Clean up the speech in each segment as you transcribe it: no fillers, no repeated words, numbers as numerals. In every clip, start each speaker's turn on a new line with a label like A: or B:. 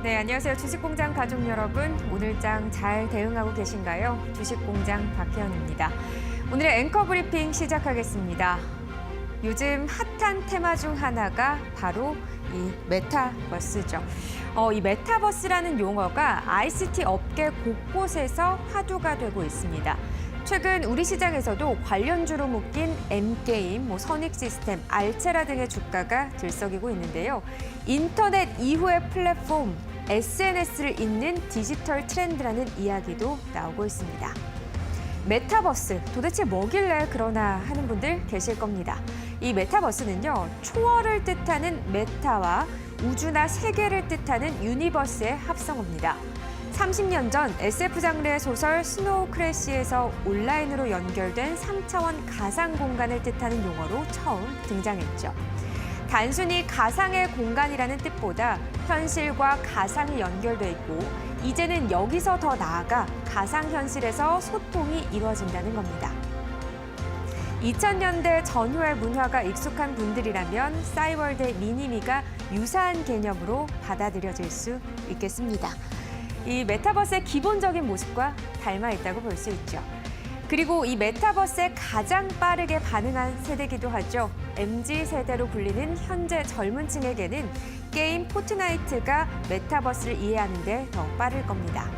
A: 네, 안녕하세요. 주식공장 가족 여러분. 오늘장 잘 대응하고 계신가요? 주식공장 박혜연입니다. 오늘의 앵커 브리핑 시작하겠습니다. 요즘 핫한 테마 중 하나가 바로 이 메타버스죠. 이 메타버스라는 용어가 ICT 업계 곳곳에서 화두가 되고 있습니다. 최근 우리 시장에서도 관련주로 묶인 M게임, 선익 시스템, 알체라 등의 주가가 들썩이고 있는데요. 인터넷 이후의 플랫폼, SNS를 잇는 디지털 트렌드라는 이야기도 나오고 있습니다. 메타버스, 도대체 뭐길래 그러나 하는 분들 계실 겁니다. 이 메타버스는요, 초월을 뜻하는 메타와 우주나 세계를 뜻하는 유니버스의 합성어입니다. 30년 전 SF 장르의 소설 스노우 크래시에서 온라인으로 연결된 3차원 가상 공간을 뜻하는 용어로 처음 등장했죠. 단순히 가상의 공간이라는 뜻보다 현실과 가상이 연결돼 있고 이제는 여기서 더 나아가 가상현실에서 소통이 이루어진다는 겁니다. 2000년대 전후의 문화가 익숙한 분들이라면 싸이월드의 미니미가 유사한 개념으로 받아들여질 수 있겠습니다. 이 메타버스의 기본적인 모습과 닮아 있다고 볼 수 있죠. 그리고 이 메타버스에 가장 빠르게 반응한 세대이기도 하죠. MZ세대로 불리는 현재 젊은 층에게는 게임 포트나이트가 메타버스를 이해하는 데 더 빠를 겁니다.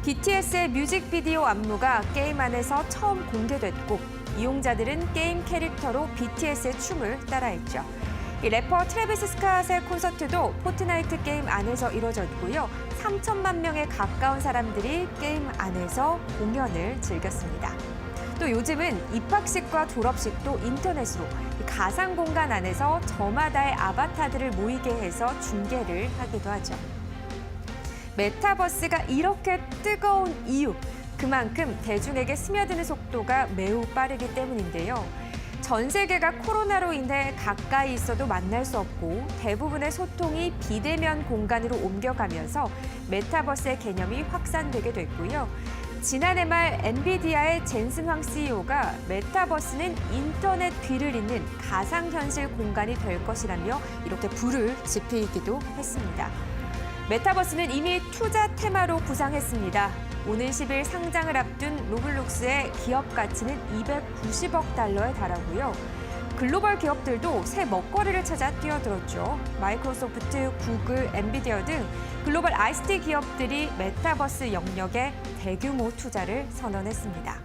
A: BTS의 뮤직비디오 안무가 게임 안에서 처음 공개됐고 이용자들은 게임 캐릭터로 BTS의 춤을 따라했죠. 이 래퍼 트래비스 스캇의 콘서트도 포트나이트 게임 안에서 이루어졌고요. 3천만 명에 가까운 사람들이 게임 안에서 공연을 즐겼습니다. 또 요즘은 입학식과 졸업식도 인터넷으로 가상 공간 안에서 저마다의 아바타들을 모이게 해서 중계를 하기도 하죠. 메타버스가 이렇게 뜨거운 이유, 그만큼 대중에게 스며드는 속도가 매우 빠르기 때문인데요. 전 세계가 코로나로 인해 가까이 있어도 만날 수 없고 대부분의 소통이 비대면 공간으로 옮겨가면서 메타버스의 개념이 확산되게 됐고요. 지난해 말 엔비디아의 젠슨 황 CEO가 메타버스는 인터넷 뒤를 잇는 가상현실 공간이 될 것이라며 이렇게 불을 지피기도 했습니다. 메타버스는 이미 투자 테마로 부상했습니다. 오는 10일 상장을 앞둔 로블록스의 기업 가치는 290억 달러에 달하고요. 글로벌 기업들도 새 먹거리를 찾아 뛰어들었죠. 마이크로소프트, 구글, 엔비디아 등 글로벌 ICT 기업들이 메타버스 영역에 대규모 투자를 선언했습니다.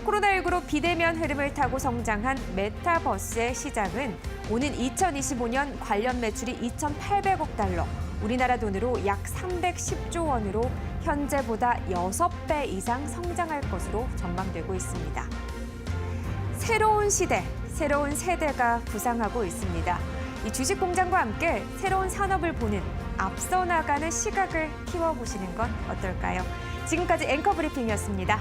A: 코로나19로 비대면 흐름을 타고 성장한 메타버스의 시장은 오는 2025년 관련 매출이 2,800억 달러, 우리나라 돈으로 약 310조 원으로 현재보다 6배 이상 성장할 것으로 전망되고 있습니다. 새로운 시대, 새로운 세대가 부상하고 있습니다. 이 주식공장과 함께 새로운 산업을 보는 앞서 나가는 시각을 키워보시는 건 어떨까요? 지금까지 앵커 브리핑이었습니다.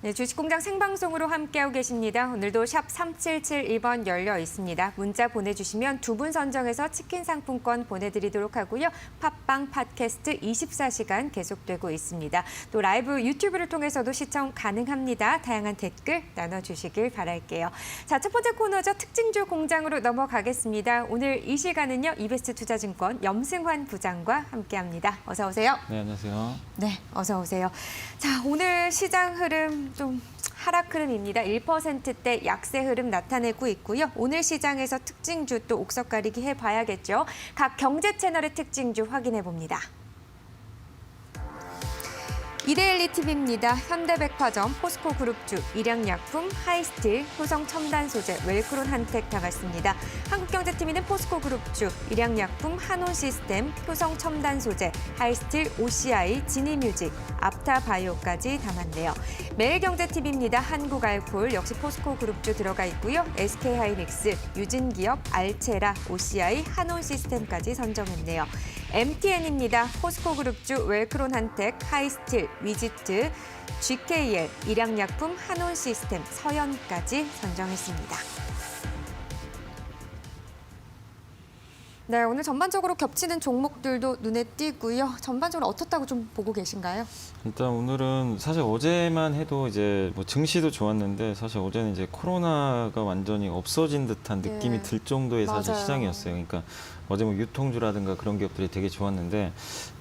A: 네, 주식공장 생방송으로 함께하고 계십니다. 오늘도 샵 3772번 열려 있습니다. 문자 보내주시면 두 분 선정해서 치킨 상품권 보내드리도록 하고요. 팟빵, 팟캐스트 24시간 계속되고 있습니다. 또 라이브 유튜브를 통해서도 시청 가능합니다. 다양한 댓글 나눠주시길 바랄게요. 자, 첫 번째 코너죠. 특징주 공장으로 넘어가겠습니다. 오늘 이 시간은요. 이베스트 투자증권 염승환 부장과 함께합니다. 어서 오세요.
B: 네, 안녕하세요.
A: 네, 어서 오세요. 자, 오늘 시장 흐름 좀 하락 흐름입니다. 1%대 약세 흐름 나타내고 있고요. 오늘 시장에서 특징주 또 옥석 가리기 해봐야겠죠. 각 경제 채널의 특징주 확인해 봅니다. 이데일리 TV입니다. 현대백화점, 포스코그룹주, 일양약품, 하이스틸, 효성첨단소재, 웰크론 한택 다 봤습니다. 한국경제TV는 포스코그룹주, 일양약품, 한온시스템, 효성첨단소재, 하이스틸, OCI, 지니뮤직, 앞타바이오까지 담았네요. 매일경제TV입니다. 한국알콜, 역시 포스코그룹주 들어가 있고요. SK하이닉스, 유진기업, 알체라, OCI, 한온시스템까지 선정했네요. MTN입니다. 포스코그룹주, 웰크론 한택, 하이스틸, 위지트, GKL, 일양약품, 한온시스템, 서현까지 선정했습니다. 네, 오늘 전반적으로 겹치는 종목들도 눈에 띄고요. 전반적으로 어떻다고 좀 보고 계신가요?
B: 일단 오늘은 사실 어제만 해도 이제 뭐 증시도 좋았는데 사실 어제는 이제 코로나가 완전히 없어진 듯한 느낌이
A: 네.
B: 들 정도의 사실
A: 맞아요.
B: 시장이었어요. 그러니까 어제 뭐 유통주라든가 그런 기업들이 되게 좋았는데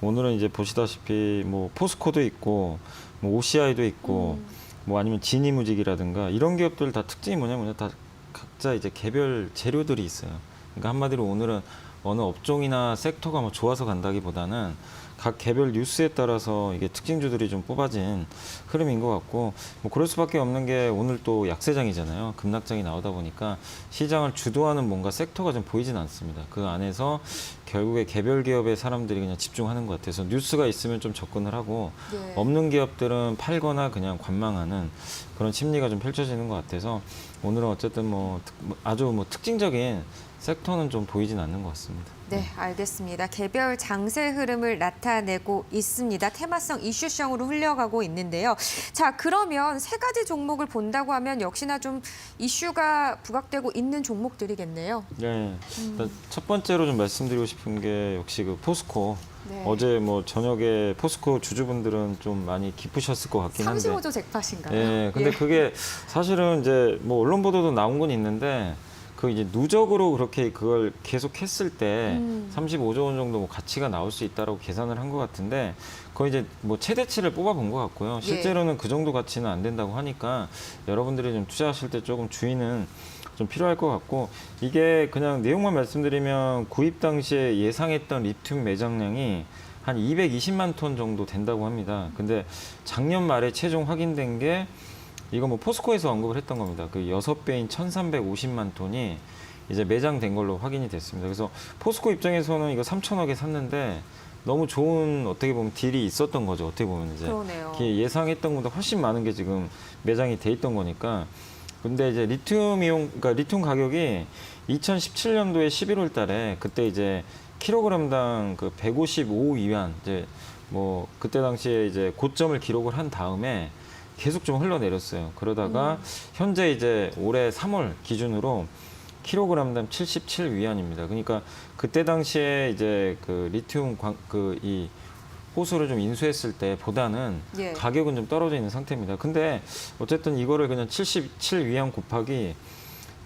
B: 오늘은 이제 보시다시피 뭐 포스코도 있고 뭐 OCI도 있고 뭐 아니면 지니무직이라든가 이런 기업들 다 특징이 뭐냐면 다 각자 이제 개별 재료들이 있어요. 그러니까 한마디로 오늘은 어느 업종이나 섹터가 뭐 좋아서 간다기보다는 각 개별 뉴스에 따라서 이게 특징주들이 좀 뽑아진 흐름인 것 같고 뭐 그럴 수밖에 없는 게 오늘 또 약세장이잖아요. 급락장이 나오다 보니까 시장을 주도하는 뭔가 섹터가 좀 보이진 않습니다. 그 안에서 결국에 개별 기업의 사람들이 그냥 집중하는 것 같아서 뉴스가 있으면 좀 접근을 하고
A: 네.
B: 없는 기업들은 팔거나 그냥 관망하는 그런 심리가 좀 펼쳐지는 것 같아서 오늘은 어쨌든 뭐 아주 뭐 특징적인 섹터는 좀 보이진 않는 것 같습니다.
A: 네, 알겠습니다. 개별 장세 흐름을 나타내고 있습니다. 테마성, 이슈성으로 흘러가고 있는데요. 자, 그러면 세 가지 종목을 본다고 하면 역시나 좀 이슈가 부각되고 있는 종목들이겠네요.
B: 네. 일단 첫 번째로 좀 말씀드리고 싶은 게 역시 그 포스코.
A: 네.
B: 어제 뭐 저녁에 포스코 주주분들은 좀 많이 기쁘셨을 것 같긴 한데.
A: 35조 잭팟인가요?
B: 예, 근데 그게 사실은 이제 뭐 언론 보도도 나온 건 있는데 그 이제 누적으로 그렇게 그걸 계속 했을 때 35조 원 정도 뭐 가치가 나올 수 있다라고 계산을 한 것 같은데 거의 이제 뭐 최대치를 뽑아본 것 같고요. 실제로는 그 정도 가치는 안 된다고 하니까 여러분들이 좀 투자하실 때 조금 주의는 좀 필요할 것 같고 이게 그냥 내용만 말씀드리면 구입 당시에 예상했던 리튬 매장량이 한 220만 톤 정도 된다고 합니다. 근데 작년 말에 최종 확인된 게 이거 뭐 포스코에서 언급을 했던 겁니다. 그 6배인 1,350만 톤이 이제 매장된 걸로 확인이 됐습니다. 그래서 포스코 입장에서는 이거 3천억에 샀는데 너무 좋은 어떻게 보면 딜이 있었던 거죠. 어떻게 보면 이제
A: 그러네요.
B: 예상했던 것보다 훨씬 많은 게 지금 매장이 돼 있던 거니까. 근데 이제 그러니까 리튬 가격이 2017년도에 11월 달에 그때 이제 킬로그램당 그 155위안 이제 뭐 그때 당시에 이제 고점을 기록을 한 다음에 계속 좀 흘러내렸어요. 그러다가 현재 이제 올해 3월 기준으로 킬로그램당 77위안입니다. 그러니까 그때 당시에 이제 그 리튬 이 호수를 좀 인수했을 때보다는
A: 예.
B: 가격은 좀 떨어져 있는 상태입니다. 근데 어쨌든 이거를 그냥 77위안 곱하기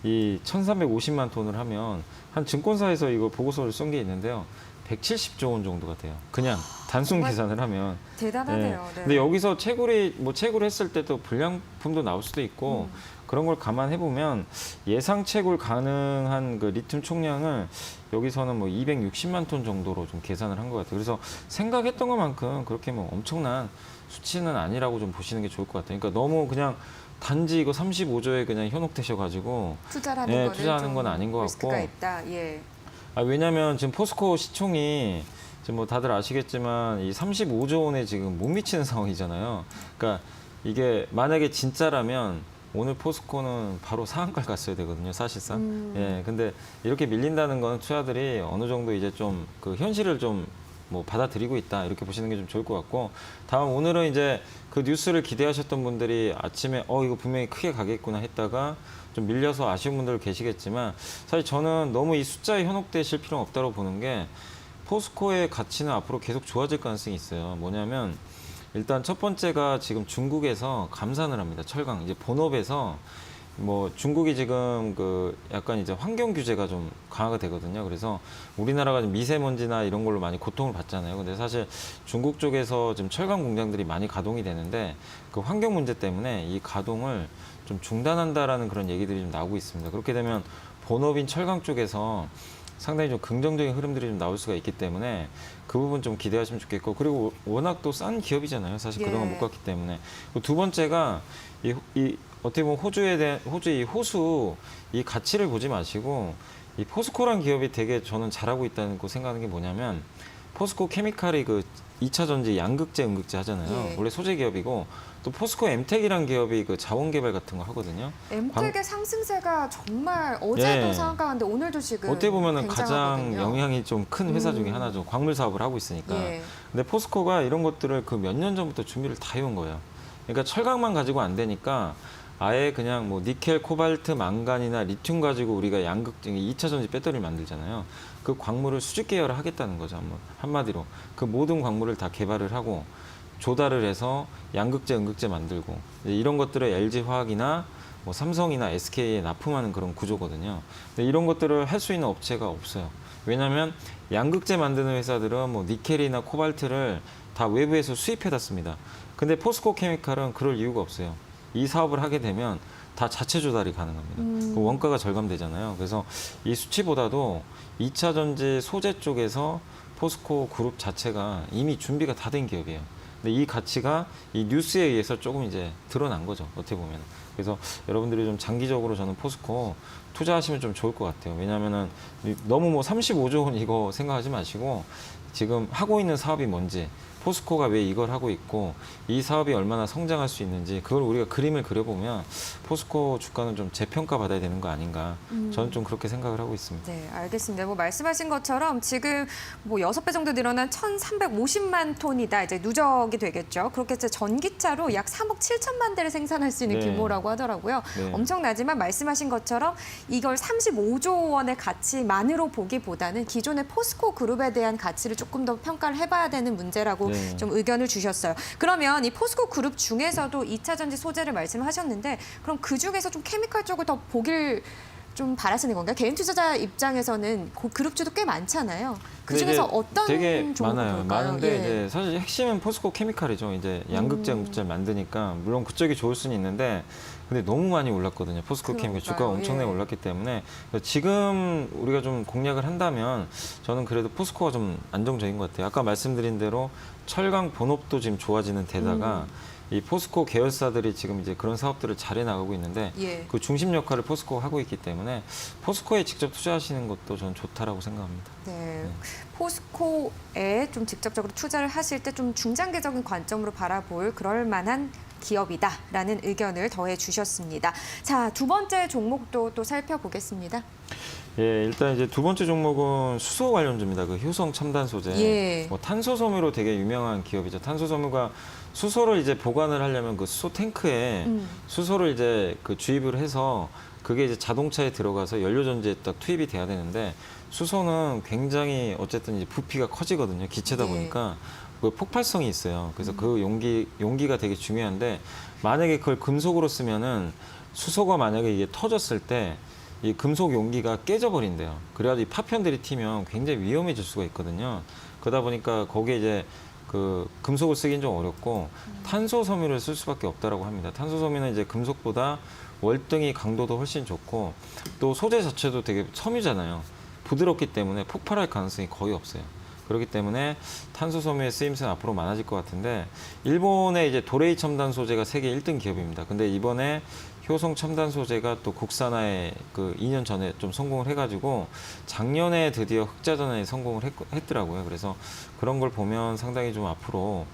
B: 이 1,350만 톤을 하면 한 증권사에서 이거 보고서를 쓴 게 있는데요. 170조 원 정도가 돼요. 그냥 단순
A: 정말
B: 계산을 하면.
A: 대단하네요. 네.
B: 근데 여기서 채굴을 했을 때도 불량품도 나올 수도 있고 그런 걸 감안해 보면 예상 채굴 가능한 그 리튬 총량을 여기서는 뭐 260만 톤 정도로 좀 계산을 한 것 같아요. 그래서 생각했던 것만큼 그렇게 뭐 엄청난 수치는 아니라고 좀 보시는 게 좋을 것 같아요. 그러니까 너무 그냥 단지 이거 35조에 그냥 현혹되셔가지고 투자하는 건 아닌 것 같고.
A: 리스크가 있다. 예.
B: 왜냐하면 지금 포스코 시총이 지금 뭐 다들 아시겠지만 이 35조 원에 지금 못 미치는 상황이잖아요. 그러니까 이게 만약에 진짜라면 오늘 포스코는 바로 상한가를 갔어야 되거든요, 사실상. 예, 근데 이렇게 밀린다는 건 투자들이 어느 정도 이제 좀 그 현실을 좀 뭐 받아들이고 있다 이렇게 보시는 게 좀 좋을 것 같고 다음 오늘은 이제 그 뉴스를 기대하셨던 분들이 아침에 이거 분명히 크게 가겠구나 했다가 좀 밀려서 아쉬운 분들 계시겠지만 사실 저는 너무 이 숫자에 현혹되실 필요는 없다고 보는 게 포스코의 가치는 앞으로 계속 좋아질 가능성이 있어요. 뭐냐면 일단 첫 번째가 지금 중국에서 감산을 합니다. 철강 이제 본업에서 뭐 중국이 지금 그 약간 이제 환경 규제가 좀 강화가 되거든요. 그래서 우리나라가 지금 미세먼지나 이런 걸로 많이 고통을 받잖아요. 근데 사실 중국 쪽에서 지금 철강 공장들이 많이 가동이 되는데 그 환경 문제 때문에 이 가동을 좀 중단한다라는 그런 얘기들이 좀 나오고 있습니다. 그렇게 되면 본업인 철강 쪽에서 상당히 좀 긍정적인 흐름들이 좀 나올 수가 있기 때문에 그 부분 좀 기대하시면 좋겠고, 그리고 워낙 또 싼 기업이잖아요. 사실
A: 예.
B: 그동안 못 갔기 때문에. 두 번째가 이 어떻게 보면 호주의 이 호수 이 가치를 보지 마시고 이 포스코란 기업이 되게 저는 잘하고 있다는 거 생각하는 게 뭐냐면, 포스코 케미칼이 그 2차 전지 양극재, 음극재 하잖아요.
A: 예.
B: 원래 소재 기업이고, 또 포스코 엠텍이란 기업이 그 자원 개발 같은 거 하거든요.
A: 엠텍의 상승세가 정말 어제도
B: 예.
A: 상한가는데 오늘도 지금
B: 어떻게 보면은 가장
A: 굉장하거든요.
B: 영향이 좀 큰 회사 중에 하나죠. 광물 사업을 하고 있으니까.
A: 예.
B: 근데 포스코가 이런 것들을 그 몇 년 전부터 준비를 다 해온 거예요. 그러니까 철강만 가지고 안 되니까 아예 그냥 뭐 니켈, 코발트, 망간이나 리튬 가지고 우리가 양극 2차 전지 배터리를 만들잖아요. 그 광물을 수직 계열을 하겠다는 거죠. 한마디로 그 모든 광물을 다 개발을 하고 조달을 해서 양극재, 음극재 만들고, 이런 것들을 LG 화학이나 뭐 삼성이나 SK에 납품하는 그런 구조거든요. 근데 이런 것들을 할 수 있는 업체가 없어요. 왜냐하면 양극재 만드는 회사들은 뭐 니켈이나 코발트를 다 외부에서 수입해다 씁니다. 근데 포스코 케미칼은 그럴 이유가 없어요. 이 사업을 하게 되면 다 자체 조달이 가능합니다. 그 원가가 절감되잖아요. 그래서 이 수치보다도 2차 전지 소재 쪽에서 포스코 그룹 자체가 이미 준비가 다 된 기업이에요. 근데 이 가치가 이 뉴스에 의해서 조금 이제 드러난 거죠. 어떻게 보면. 그래서 여러분들이 좀 장기적으로 저는 포스코 투자하시면 좀 좋을 것 같아요. 왜냐하면은 너무 뭐 35조 원 이거 생각하지 마시고 지금 하고 있는 사업이 뭔지, 포스코가 왜 이걸 하고 있고 이 사업이 얼마나 성장할 수 있는지, 그걸 우리가 그림을 그려보면 포스코 주가는 좀 재평가 받아야 되는 거 아닌가, 저는 좀 그렇게 생각을 하고 있습니다.
A: 네, 알겠습니다. 뭐 말씀하신 것처럼 지금 뭐 6배 정도 늘어난 1,350만 톤이다. 이제 누적이 되겠죠. 그렇게 해서 전기차로 약 3억 7천만 대를 생산할 수 있는
B: 네.
A: 규모라고 하더라고요.
B: 네.
A: 엄청나지만 말씀하신 것처럼 이걸 35조 원의 가치만으로 보기보다는 기존의 포스코 그룹에 대한 가치를 조금 더 평가를 해봐야 되는 문제라고
B: 네.
A: 좀 의견을 주셨어요. 그러면 이 포스코 그룹 중에서도 2차 전지 소재를 말씀하셨는데, 그럼 그 중에서 좀 케미칼 쪽을 더 보길 좀 바라시는 건가요? 개인 투자자 입장에서는 그룹주도 꽤 많잖아요. 그
B: 근데
A: 중에서
B: 이제
A: 어떤
B: 되게
A: 종목을
B: 많아요.
A: 볼까요?
B: 많은데
A: 예.
B: 이제 사실 핵심은 포스코 케미칼이죠. 이제 양극재, 음극재를 만드니까 물론 그쪽이 좋을 수는 있는데, 근데 너무 많이 올랐거든요. 포스코 케미칼 주가가
A: 그러니까요.
B: 엄청나게
A: 예.
B: 올랐기 때문에 지금 우리가 좀 공략을 한다면 저는 그래도 포스코가 좀 안정적인 것 같아요. 아까 말씀드린 대로 철강 본업도 지금 좋아지는 데다가 이 포스코 계열사들이 지금 이제 그런 사업들을 잘 해나가고 있는데,
A: 예.
B: 그 중심 역할을 포스코가 하고 있기 때문에 포스코에 직접 투자하시는 것도 저는 좋다라고 생각합니다.
A: 네. 포스코에 좀 직접적으로 투자를 하실 때 좀 중장기적인 관점으로 바라볼 그럴 만한 기업이다라는 의견을 더해 주셨습니다. 자, 두 번째 종목도 또 살펴보겠습니다.
B: 예, 일단 이제 두 번째 종목은 수소 관련주입니다. 그 효성 첨단 소재.
A: 예.
B: 뭐 탄소 섬유로 되게 유명한 기업이죠. 탄소 섬유가 수소를 이제 보관을 하려면 그 수소 탱크에 수소를 이제 그 주입을 해서 그게 이제 자동차에 들어가서 연료 전지에 딱 투입이 돼야 되는데, 수소는 굉장히 어쨌든 이제 부피가 커지거든요. 기체다
A: 예.
B: 보니까 그 폭발성이 있어요. 그래서 그 용기가 되게 중요한데, 만약에 그걸 금속으로 쓰면은 수소가 만약에 이게 터졌을 때 이 금속 용기가 깨져버린대요. 그래가지고 이 파편들이 튀면 굉장히 위험해질 수가 있거든요. 그러다 보니까 거기에 이제 그 금속을 쓰긴 좀 어렵고 탄소 섬유를 쓸 수밖에 없다라고 합니다. 탄소 섬유는 이제 금속보다 월등히 강도도 훨씬 좋고, 또 소재 자체도 되게 섬유잖아요. 부드럽기 때문에 폭발할 가능성이 거의 없어요. 그렇기 때문에 탄소 섬유의 쓰임새는 앞으로 많아질 것 같은데, 일본의 이제 도레이 첨단 소재가 세계 1등 기업입니다. 근데 이번에 효성 첨단 소재가 또 국산화에 그 2년 전에 좀 성공을 해가지고 작년에 드디어 흑자전에 성공을 했더라고요. 그래서 그런 걸 보면 상당히 좀 앞으로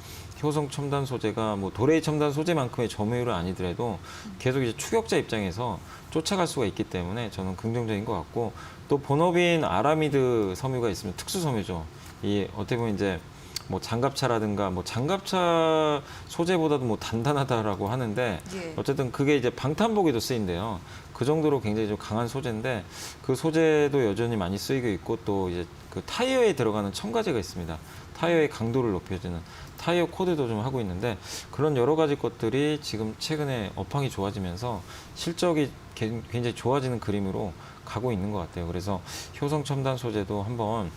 B: 효성 첨단 소재가 뭐 도레이 첨단 소재만큼의 점유율은 아니더라도 계속 이제 추격자 입장에서 쫓아갈 수가 있기 때문에 저는 긍정적인 것 같고, 또 본업인 아라미드 섬유가 있으면 특수 섬유죠. 이 어떻게 보면 이제 뭐 장갑차라든가 뭐 장갑차 소재보다도 뭐 단단하다라고 하는데,
A: 예.
B: 어쨌든 그게 이제 방탄복에도 쓰인대요. 그 정도로 굉장히 좀 강한 소재인데, 그 소재도 여전히 많이 쓰이고 있고, 또 이제 그 타이어에 들어가는 첨가제가 있습니다. 타이어의 강도를 높여주는 타이어 코드도 좀 하고 있는데, 그런 여러 가지 것들이 지금 최근에 업황이 좋아지면서 실적이 굉장히 좋아지는 그림으로 가고 있는 것 같아요. 그래서 효성 첨단 소재도 한번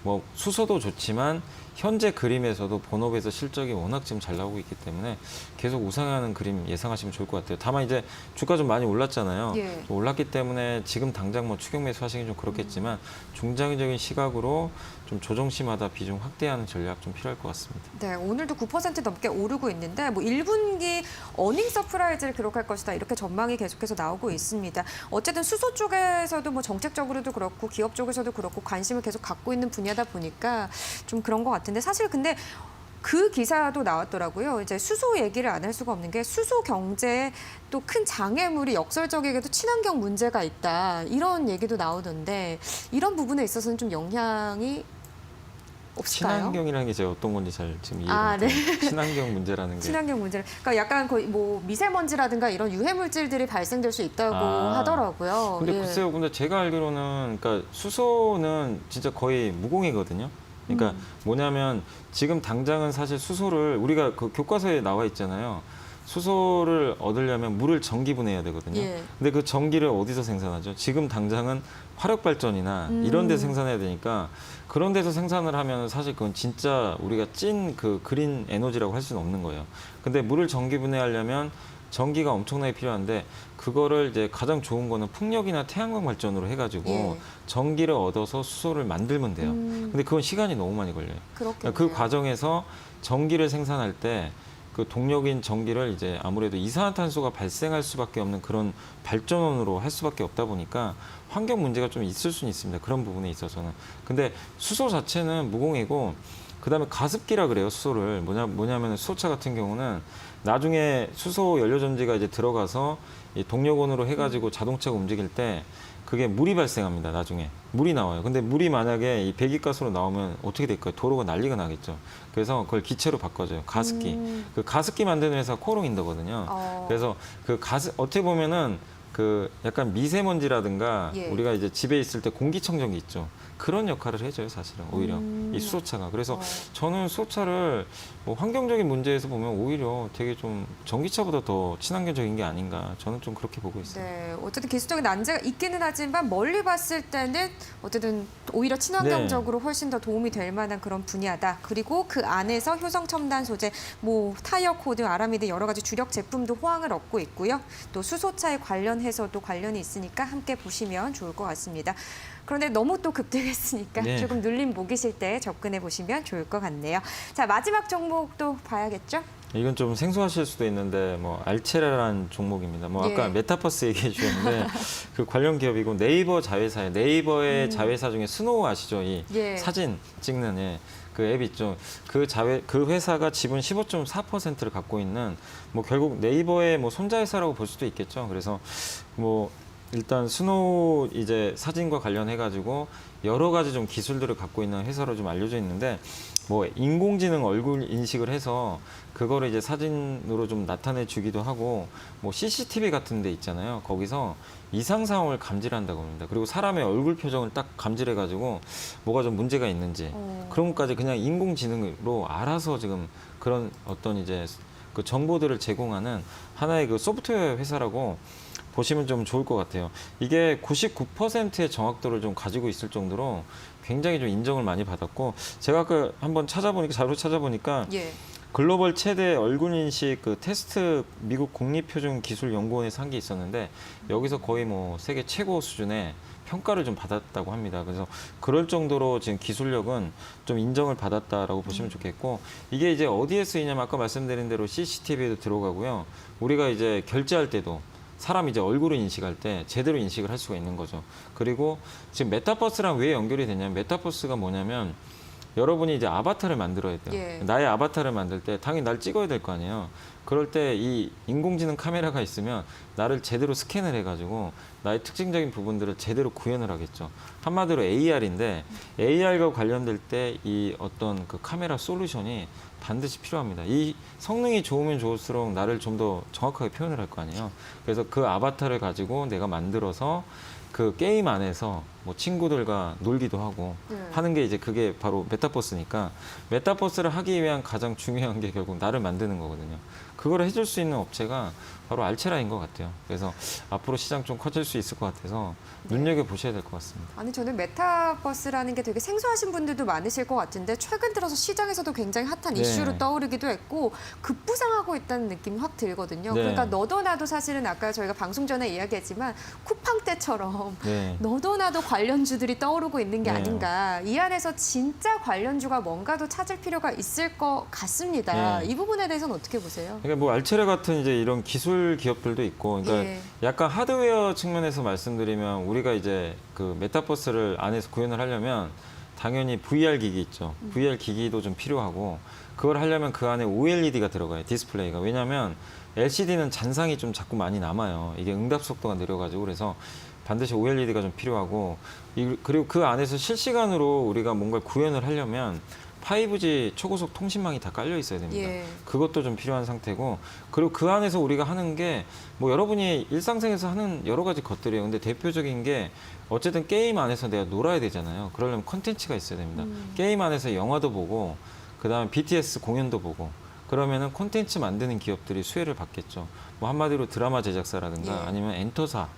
B: 뭐 수소도 좋지만 현재 그림에서도 본업에서 실적이 워낙 지금 잘 나오고 있기 때문에 계속 우상향하는 그림 예상하시면 좋을 것 같아요. 다만 이제 주가 좀 많이 올랐잖아요.
A: 예.
B: 올랐기 때문에 지금 당장 뭐 추격 매수 하시긴 좀 그렇겠지만 중장기적인 시각으로 좀 조정시마다 비중 확대하는 전략 좀 필요할 것 같습니다.
A: 네, 오늘도 9% 넘게 오르고 있는데 뭐 1분기 어닝 서프라이즈를 기록할 것이다 이렇게 전망이 계속해서 나오고 있습니다. 어쨌든 수소 쪽에서도 뭐 정책적으로도 그렇고 기업 쪽에서도 그렇고 관심을 계속 갖고 있는 분야다 보니까 좀 그런 것 같은데 사실 근데 그 기사도 나왔더라고요. 이제 수소 얘기를 안 할 수가 없는 게 수소 경제에 또 큰 장애물이 역설적이게도 친환경 문제가 있다 이런 얘기도 나오던데 이런 부분에 있어서는 좀 영향이 없을까요?
B: 친환경이라는 게 제가 어떤 건지 잘 지금 이해가
A: 아,
B: 안 돼요. 친환경 문제라는 게.
A: 친환경 문제를 그러니까 약간 거의 뭐 미세먼지라든가 이런 유해 물질들이 발생될 수 있다고 하더라고요.
B: 근데
A: 예.
B: 글쎄요, 근데 제가 알기로는 그러니까 수소는 진짜 거의 무공해거든요. 그러니까 뭐냐면 지금 당장은 사실 수소를 우리가 그 교과서에 나와 있잖아요. 수소를 얻으려면 물을 전기분해해야 되거든요.
A: 예.
B: 근데 그 전기를 어디서 생산하죠? 지금 당장은 화력발전이나 이런 데 생산해야 되니까 그런 데서 생산을 하면 사실 그건 진짜 우리가 찐 그 그린 에너지라고 할 수는 없는 거예요. 근데 물을 전기분해하려면 전기가 엄청나게 필요한데 그거를 이제 가장 좋은 거는 풍력이나 태양광 발전으로 해가지고
A: 예.
B: 전기를 얻어서 수소를 만들면 돼요. 근데 그건 시간이 너무 많이 걸려요.
A: 그렇겠네요.
B: 그 과정에서 전기를 생산할 때 그 동력인 전기를 이제 아무래도 이산화탄소가 발생할 수밖에 없는 그런 발전원으로 할 수밖에 없다 보니까 환경 문제가 좀 있을 수는 있습니다. 그런 부분에 있어서는. 근데 수소 자체는 무공해고 그다음에 가습기라 그래요. 수소를 뭐냐면 수소차 같은 경우는 나중에 수소 연료 전지가 이제 들어가서 이 동력원으로 해가지고 자동차가 움직일 때 그게 물이 발생합니다. 나중에 물이 나와요. 근데 물이 만약에 이 배기가스로 나오면 어떻게 될까요? 도로가 난리가 나겠죠. 그래서 그걸 기체로 바꿔줘요. 가습기. 그 가습기 만드는 회사 코롱인더거든요. 그래서 그 어떻게 보면은 그 약간 미세먼지라든가
A: 예.
B: 우리가 이제 집에 있을 때 공기청정기 있죠. 그런 역할을 해줘요, 사실은 오히려 이 수소차가. 그래서 저는 수소차를 뭐 환경적인 문제에서 보면 오히려 되게 좀 전기차보다 더 친환경적인 게 아닌가. 저는 좀 그렇게 보고 있어요.
A: 네, 어쨌든 기술적인 난제가 있기는 하지만 멀리 봤을 때는 어쨌든 오히려 친환경적으로 훨씬 더 도움이 될 만한 그런 분야다. 그리고 그 안에서 효성 첨단 소재, 뭐 타이어 코드, 아라미드 여러 가지 주력 제품도 호황을 얻고 있고요. 또 수소차에 관련해서도 관련이 있으니까 함께 보시면 좋을 것 같습니다. 그런데 너무 또 급등했으니까
B: 네.
A: 조금 눌림 목이실 때 접근해 보시면 좋을 것 같네요. 자, 마지막 종목도 봐야겠죠?
B: 이건 좀 생소하실 수도 있는데 뭐 알체라라는 종목입니다. 뭐 아까
A: 예.
B: 메타버스 얘기해 주셨는데 그 관련 기업이고 네이버 자회사에 네이버의 자회사 중에 스노우 아시죠? 이
A: 예.
B: 사진 찍는 그 앱 있죠. 그 회사가 지분 15.4%를 갖고 있는 뭐 결국 네이버의 뭐 손자회사라고 볼 수도 있겠죠. 그래서 뭐 일단 스노우 이제 사진과 관련해 가지고 여러 가지 좀 기술들을 갖고 있는 회사로 좀 알려져 있는데 뭐 인공지능 얼굴 인식을 해서 그거를 이제 사진으로 좀 나타내 주기도 하고 뭐 CCTV 같은 데 있잖아요. 거기서 이상 상황을 감지한다고 합니다. 그리고 사람의 얼굴 표정을 딱 감지해 가지고 뭐가 좀 문제가 있는지 그런 것까지 그냥 인공지능으로 알아서 지금 그런 어떤 이제 그 정보들을 제공하는 하나의 그 소프트웨어 회사라고 보시면 좀 좋을 것 같아요. 이게 99%의 정확도를 좀 가지고 있을 정도로 굉장히 좀 인정을 많이 받았고 제가 아까 한번 자료 찾아보니까
A: 예.
B: 글로벌 최대 얼굴 인식 그 테스트 미국 국립표준기술연구원에서 한 게 있었는데 여기서 거의 뭐 세계 최고 수준의 평가를 좀 받았다고 합니다. 그래서 그럴 정도로 지금 기술력은 좀 인정을 받았다라고 보시면 좋겠고 이게 이제 어디에 쓰이냐면 아까 말씀드린 대로 CCTV에도 들어가고요. 우리가 이제 결제할 때도 사람 이제 얼굴을 인식할 때 제대로 인식을 할 수가 있는 거죠. 그리고 지금 메타버스랑 왜 연결이 되냐면 메타버스가 뭐냐면 여러분이 이제 아바타를 만들어야 돼요.
A: 예.
B: 나의 아바타를 만들 때 당연히 날 찍어야 될 거 아니에요. 그럴 때 이 인공지능 카메라가 있으면 나를 제대로 스캔을 해가지고 나의 특징적인 부분들을 제대로 구현을 하겠죠. 한마디로 AR인데 AR과 관련될 때 이 어떤 그 카메라 솔루션이 반드시 필요합니다. 이 성능이 좋으면 좋을수록 나를 좀 더 정확하게 표현을 할 거 아니에요. 그래서 그 아바타를 가지고 내가 만들어서 그 게임 안에서 뭐 친구들과 놀기도 하고 하는 게 이제 그게 바로 메타버스니까 메타버스를 하기 위한 가장 중요한 게 결국 나를 만드는 거거든요. 그걸 해줄 수 있는 업체가 바로 알체라인 것 같아요. 그래서 앞으로 시장 좀 커질 수 있을 것 같아서 눈여겨보셔야 될 것 같습니다.
A: 아니 저는 메타버스라는 게 되게 생소하신 분들도 많으실 것 같은데 최근 들어서 시장에서도 굉장히 핫한
B: 네.
A: 이슈로 떠오르기도 했고 급부상하고 있다는 느낌이 확 들거든요.
B: 네.
A: 그러니까 너도 나도 사실은 아까 저희가 방송 전에 이야기했지만 쿠팡 때처럼
B: 네.
A: 너도 나도 관련주들이 떠오르고 있는 게
B: 네.
A: 아닌가. 이 안에서 진짜 관련주가 뭔가도 찾을 필요가 있을 것 같습니다.
B: 네.
A: 이 부분에 대해서는 어떻게 보세요?
B: 그러니까 뭐 알체레 같은 이제 이런 기술 기업들도 있고, 그러니까
A: 예.
B: 약간 하드웨어 측면에서 말씀드리면 우리가 이제 그 메타버스를 안에서 구현을 하려면 당연히 VR 기기 있죠. VR 기기도 좀 필요하고 그걸 하려면 그 안에 OLED가 들어가요. 디스플레이가. 왜냐하면 LCD는 잔상이 좀 자꾸 많이 남아요. 이게 응답 속도가 느려가지고 그래서 반드시 OLED가 좀 필요하고 그리고 그 안에서 실시간으로 우리가 뭔가를 구현을 하려면 5G 초고속 통신망이 다 깔려 있어야 됩니다.
A: 예.
B: 그것도 좀 필요한 상태고 그리고 그 안에서 우리가 하는 게 뭐 여러분이 일상생활에서 하는 여러 가지 것들이에요. 근데 대표적인 게 어쨌든 게임 안에서 내가 놀아야 되잖아요. 그러려면 컨텐츠가 있어야 됩니다. 게임 안에서 영화도 보고 그다음에 BTS 공연도 보고 그러면은 콘텐츠 만드는 기업들이 수혜를 받겠죠. 뭐 한마디로 드라마 제작사라든가
A: 예.
B: 아니면 엔터사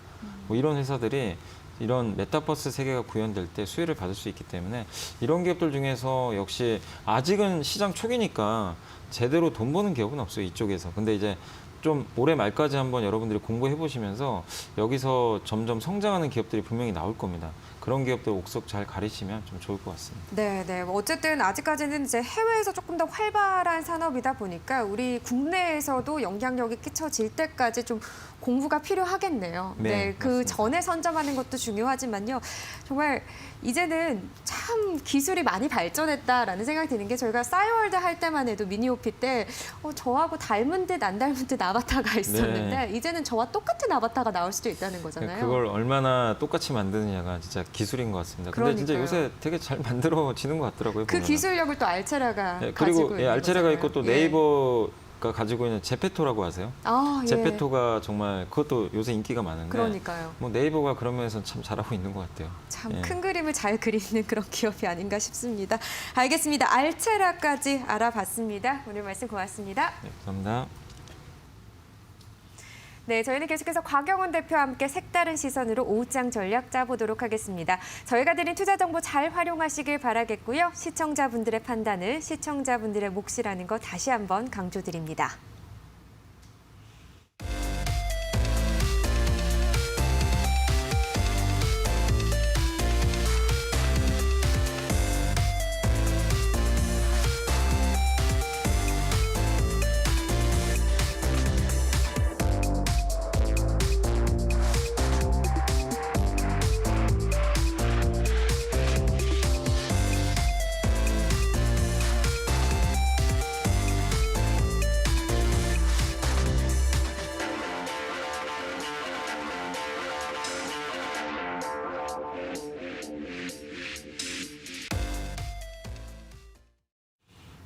B: 뭐 이런 회사들이 이런 메타버스 세계가 구현될 때 수혜를 받을 수 있기 때문에 이런 기업들 중에서 역시 아직은 시장 초기니까 제대로 돈 버는 기업은 없어요, 이쪽에서. 근데 이제 좀 올해 말까지 한번 여러분들이 공부해 보시면서 여기서 점점 성장하는 기업들이 분명히 나올 겁니다. 그런 기업들 옥석 잘 가리시면 좀 좋을 것 같습니다.
A: 네, 네. 뭐 어쨌든 아직까지는 이제 해외에서 조금 더 활발한 산업이다 보니까 우리 국내에서도 영향력이 끼쳐질 때까지 좀 공부가 필요하겠네요.
B: 네,
A: 그
B: 맞습니다.
A: 전에 선점하는 것도 중요하지만요. 정말 이제는 참 기술이 많이 발전했다라는 생각이 드는 게 저희가 싸이월드 할 때만 해도 미니오피 때 저하고 닮은 듯 안 닮은 듯 아바타가 있었는데 이제는 저와 똑같은 아바타가 나올 수도 있다는 거잖아요.
B: 그걸 얼마나 똑같이 만드느냐가 진짜 기술인 것 같습니다. 근데 진짜
A: 그러니까요.
B: 요새 되게 잘 만들어지는 것 같더라고요.
A: 그
B: 보면은.
A: 기술력을 또 알체라가
B: 네,
A: 가지고
B: 그리고
A: 있는
B: 알체레가
A: 거잖아요.
B: 있고 또
A: 예.
B: 네이버가 가지고 있는 제페토라고 아세요?
A: 아, 예.
B: 제페토가 정말 그것도 요새 인기가 많은데
A: 그러니까요.
B: 뭐 네이버가 그런 면에서 참 잘하고 있는 것 같아요.
A: 참
B: 예.
A: 큰 그림을 잘 그리는 그런 기업이 아닌가 싶습니다. 알겠습니다. 알체라까지 알아봤습니다. 오늘 말씀 고맙습니다.
B: 네, 감사합니다.
A: 네, 저희는 계속해서 곽영원 대표와 함께 색다른 시선으로 오후장 전략 짜보도록 하겠습니다. 저희가 드린 투자 정보 잘 활용하시길 바라겠고요. 시청자분들의 판단은 시청자분들의 몫이라는 거 다시 한번 강조드립니다.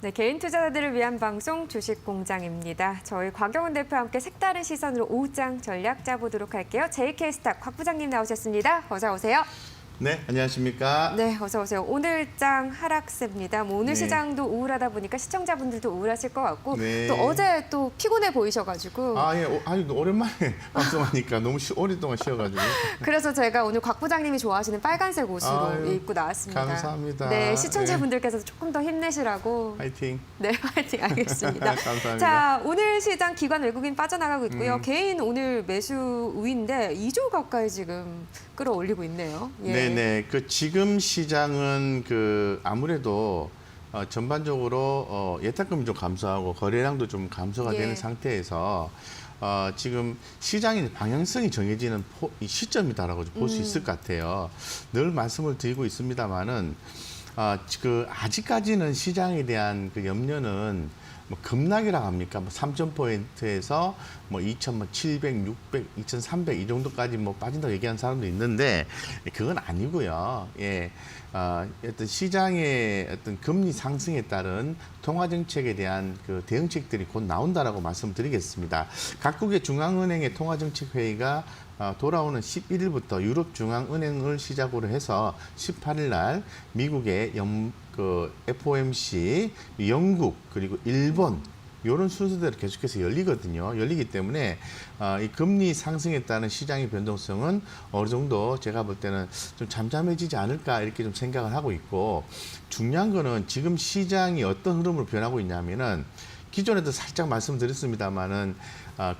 A: 네, 개인 투자자들을 위한 방송 주식공장입니다. 저희 곽영원 대표와 함께 색다른 시선으로 오후장 전략 짜보도록 할게요. JK스탁 곽 부장님 나오셨습니다. 어서 오세요.
C: 네, 안녕하십니까?
A: 네, 어서 오세요. 오늘 장 하락세입니다. 뭐 오늘
C: 네.
A: 시장도 우울하다 보니까 시청자분들도 우울하실 것 같고
C: 네.
A: 또 어제 또 피곤해 보이셔가지고
C: 아니, 오랜만에 방송하니까 너무 오랫동안 쉬어가지고.
A: 그래서 제가 오늘 곽 부장님이 좋아하시는 빨간색 옷으로
C: 아유,
A: 입고 나왔습니다.
C: 감사합니다.
A: 네, 시청자분들께서 조금 더 힘내시라고.
C: 파이팅.
A: 네, 화이팅 알겠습니다.
C: 감사합니다.
A: 자, 오늘 시장 기관 외국인 빠져나가고 있고요. 개인 오늘 매수 우위인데 2조 가까이 지금 끌어올리고 있네요. 예.
C: 네네. 지금 시장은 아무래도 전반적으로 예탁금이 좀 감소하고 거래량도 좀 감소가
A: 예.
C: 되는 상태에서 지금 시장의 방향성이 정해지는 이 시점이다라고 볼 수 있을 것 같아요. 늘 말씀을 드리고 있습니다만은 아직까지는 시장에 대한 염려는 뭐 급락이라고 합니까? 뭐 3,000포인트에서 뭐 2,700, 600, 2,300 이 정도까지 뭐 빠진다고 얘기하는 사람도 있는데 그건 아니고요. 예. 어떤 시장의 어떤 금리 상승에 따른 통화 정책에 대한 대응책들이 곧 나온다라고 말씀드리겠습니다. 각국의 중앙은행의 통화 정책 회의가 돌아오는 11일부터 유럽 중앙은행을 시작으로 해서 18일 날 미국의 FOMC, 영국 그리고 일본 이런 순서대로 계속해서 열리거든요. 열리기 때문에 이 금리 상승에 따른 시장의 변동성은 어느 정도 제가 볼 때는 좀 잠잠해지지 않을까 이렇게 좀 생각을 하고 있고, 중요한 거는 지금 시장이 어떤 흐름으로 변하고 있냐면은 기존에도 살짝 말씀드렸습니다만은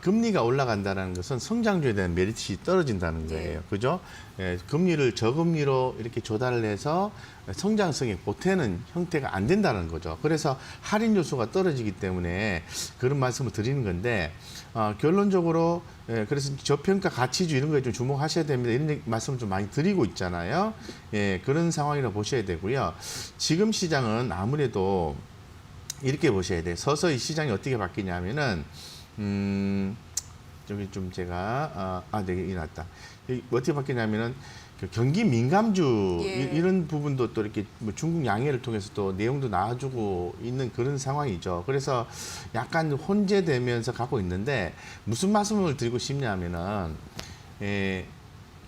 C: 금리가 올라간다는 것은 성장주에 대한 메리트가 떨어진다는 거예요. 그죠? 예, 금리를 저금리로 이렇게 조달을 해서 성장성이 보태는 형태가 안 된다는 거죠. 그래서 할인 요소가 떨어지기 때문에 그런 말씀을 드리는 건데, 결론적으로 그래서 저평가 가치주 이런 거에 좀 주목하셔야 됩니다. 이런 말씀을 좀 많이 드리고 있잖아요. 예, 그런 상황이라고 보셔야 되고요. 지금 시장은 아무래도 이렇게 보셔야 돼요. 서서히 시장이 어떻게 바뀌냐면은 저기 좀 제가 네, 일어났다. 어떻게 바뀌냐면은 그 경기 민감주 이런 부분도 또 이렇게 뭐 중국 양해를 통해서 또 내용도 나와주고 있는 그런 상황이죠. 그래서 약간 혼재되면서 가고 있는데, 무슨 말씀을 드리고 싶냐면은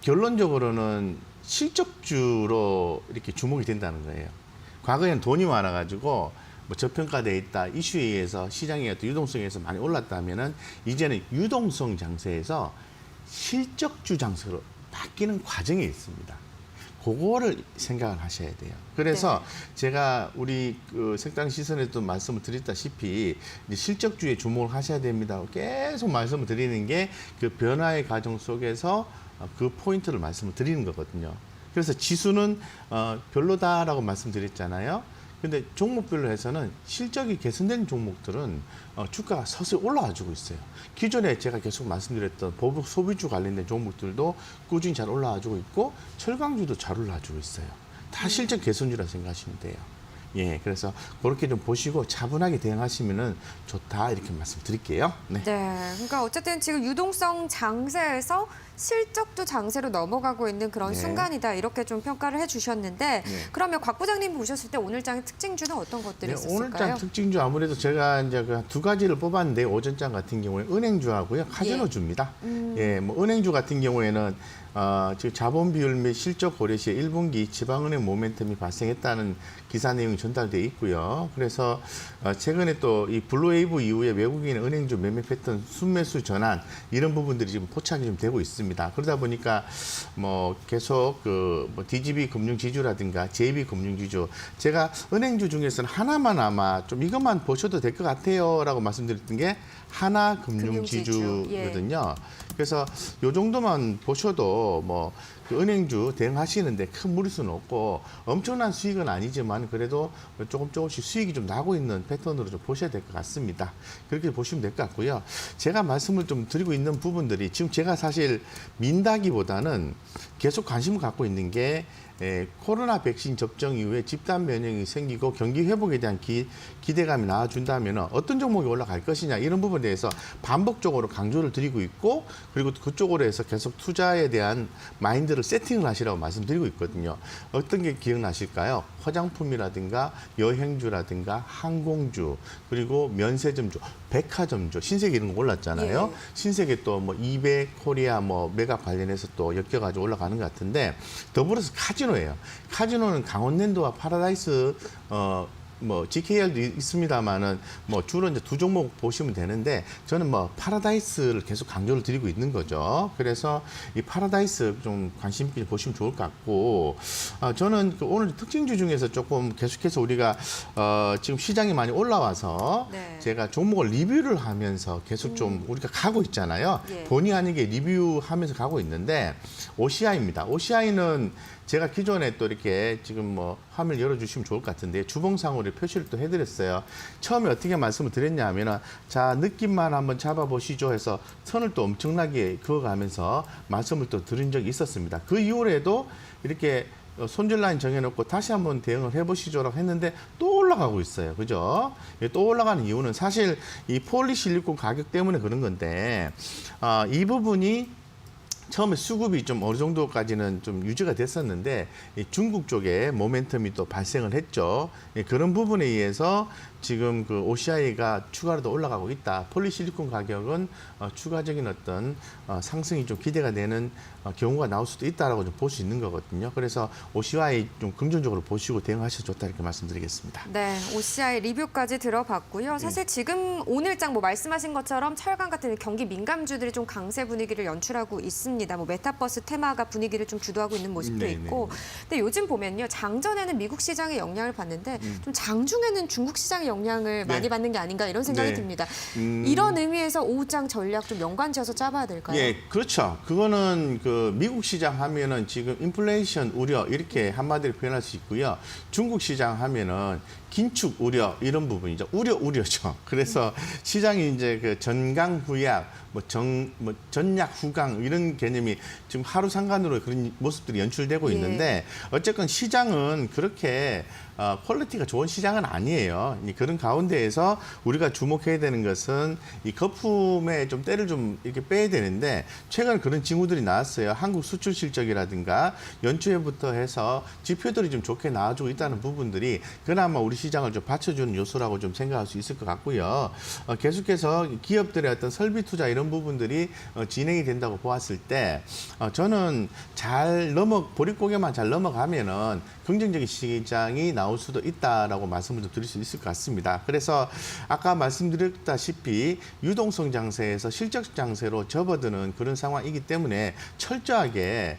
C: 결론적으로는 실적주로 이렇게 주목이 된다는 거예요. 과거에는 돈이 많아가지고 뭐 저평가돼 있다 이슈에 의해서 시장의 어떤 유동성에 의해서 많이 올랐다면은 이제는 유동성 장세에서 실적주 장세로 바뀌는 과정에 있습니다. 그거를 생각을 하셔야 돼요. 그래서 제가 우리 그 색다른 시선에도 말씀을 드렸다시피 이제 실적주에 주목을 하셔야 됩니다. 계속 말씀을 드리는 게 그 변화의 과정 속에서 그 포인트를 말씀을 드리는 거거든요. 그래서 지수는 별로다라고 말씀드렸잖아요. 근데 종목별로 해서는 실적이 개선된 종목들은 주가가 서서히 올라와주고 있어요. 기존에 제가 계속 말씀드렸던 보복 소비주 관련된 종목들도 꾸준히 잘 올라와주고 있고, 철강주도 잘 올라와주고 있어요. 다 실적 개선주라 생각하시면 돼요. 예, 그래서 그렇게 좀 보시고 차분하게 대응하시면은 좋다 이렇게 말씀드릴게요. 네.
A: 그러니까 어쨌든 지금 유동성 장세에서 실적도 장세로 넘어가고 있는 그런
C: 네.
A: 순간이다 이렇게 좀 평가를 해주셨는데 그러면 곽 부장님 보셨을 때 오늘장의 특징주는 어떤 것들이 있었을까요?
C: 오늘장 특징주 아무래도 제가 이제 그 두 가지를 뽑았는데, 오전장 같은 경우에 은행주하고요, 카지노주입니다. 예, 뭐 은행주 같은 경우에는 지금 자본 비율 및 실적 고려 시에 1분기 지방은행 모멘텀이 발생했다는 기사 내용이 전달돼 있고요. 그래서 최근에 또 이 블루웨이브 이후에 외국인 은행주 매매 패턴 순매수 전환 이런 부분들이 지금 포착이 좀 되고 있습니다. 그러다 보니까 뭐 계속 뭐 DGB 금융지주라든가 JB 금융지주, 제가 은행주 중에서는 하나만 아마 좀 이것만 보셔도 될 것 같아요라고 말씀드렸던 게 하나 금융지주거든요. 그래서 요 정도만 보셔도 뭐 그 은행주 대응하시는데 큰 무리수는 없고 엄청난 수익은 아니지만 그래도 조금씩 수익이 좀 나고 있는 패턴으로 좀 보셔야 될 것 같습니다. 그렇게 보시면 될 것 같고요. 제가 말씀을 좀 드리고 있는 부분들이 지금 제가 사실 민다기보다는 계속 관심을 갖고 있는 게 코로나 백신 접종 이후에 집단 면역이 생기고 경기 회복에 대한 기대감이 나와준다면 어떤 종목이 올라갈 것이냐 이런 부분에 대해서 반복적으로 강조를 드리고 있고, 그리고 그쪽으로 해서 계속 투자에 대한 마인드를 세팅을 하시라고 말씀드리고 있거든요. 어떤 게 기억나실까요? 화장품이라든가 여행주라든가 항공주, 그리고 면세점주, 백화점주, 신세계 이런 거 올랐잖아요. 신세계 또 뭐 이베 코리아 뭐 메가 관련해서 또 엮여가지고 올라가는 것 같은데, 더불어서 카지노예요. 카지노는 강원랜드와 파라다이스 뭐 GKR도 있습니다만은 뭐 주로 이제 두 종목 보시면 되는데, 저는 뭐 파라다이스를 계속 강조를 드리고 있는 거죠. 그래서 이 파라다이스 좀 관심 있게 보시면 좋을 것 같고, 저는 그 오늘 특징주 중에서 조금 계속해서 우리가 지금 시장이 많이 올라와서 제가 종목을 리뷰를 하면서 계속 좀 우리가 가고 있잖아요. 본의 아니게 리뷰하면서 가고 있는데, OCI입니다. OCI는 제가 기존에 또 이렇게 지금 뭐 화면 열어주시면 좋을 것 같은데 주봉상으로 표시를 또 해드렸어요. 처음에 어떻게 말씀을 드렸냐 하면은, 자, 느낌만 한번 잡아보시죠 해서 선을 또 엄청나게 그어가면서 말씀을 또 드린 적이 있었습니다. 그 이후에도 이렇게 손절 라인 정해놓고 다시 한번 대응을 해보시죠라고 했는데 또 올라가고 있어요. 그죠? 또 올라가는 이유는 사실 이 폴리실리콘 가격 때문에 그런 건데, 이 부분이 처음에 수급이 좀 어느 정도까지는 좀 유지가 됐었는데 이 중국 쪽에 모멘텀이 또 발생을 했죠. 그런 부분에 의해서 지금 그 OCI가 추가로 더 올라가고 있다. 폴리실리콘 가격은 추가적인 어떤 상승이 좀 기대가 되는 경우가 나올 수도 있다라고 좀 볼 수 있는 거거든요. 그래서 OCI 좀 긍정적으로 보시고 대응하셔도 좋다 이렇게 말씀드리겠습니다.
A: 네, OCI 리뷰까지 들어봤고요. 사실 지금 오늘장 뭐 말씀하신 것처럼 철강 같은 경기 민감주들이 좀 강세 분위기를 연출하고 있습니다. 뭐 메타버스 테마가 분위기를 좀 주도하고 있는 모습도
C: 네네.
A: 있고. 근데 요즘 보면요, 장전에는 미국 시장의 영향을 받는데 좀 장중에는 중국 시장의 영향을 많이 받는 게 아닌가 이런 생각이
C: 네.
A: 듭니다. 이런 의미에서 오후장 전략 좀 연관지어서 짜봐야 될까요?
C: 예, 그렇죠. 그거는 그 미국 시장 하면은 지금 인플레이션 우려 이렇게 한마디로 표현할 수 있고요. 중국 시장 하면은 긴축 우려 이런 부분이죠. 우려죠. 그래서 시장이 이제 그 전강 후약, 전약 후강 이런 개념이 지금 하루 상간으로 그런 모습들이 연출되고
A: 예.
C: 있는데 어쨌건 시장은 그렇게 퀄리티가 좋은 시장은 아니에요. 그런 가운데에서 우리가 주목해야 되는 것은 이 거품에 좀 때를 좀 이렇게 빼야 되는데 최근 그런 징후들이 나왔어요. 한국 수출 실적이라든가 연초에부터 해서 지표들이 좀 좋게 나와주고 있다는 부분들이 그나마 우리 시장을 좀 받쳐주는 요소라고 좀 생각할 수 있을 것 같고요. 계속해서 기업들의 어떤 설비 투자 이런 부분들이 진행이 된다고 보았을 때 저는 보릿고개만 잘 넘어가면은 긍정적인 시장이 나올 수도 있다라고 말씀을 좀 드릴 수 있을 것 같습니다. 그래서 아까 말씀드렸다시피 유동성 장세에서 실적 장세로 접어드는 그런 상황이기 때문에 철저하게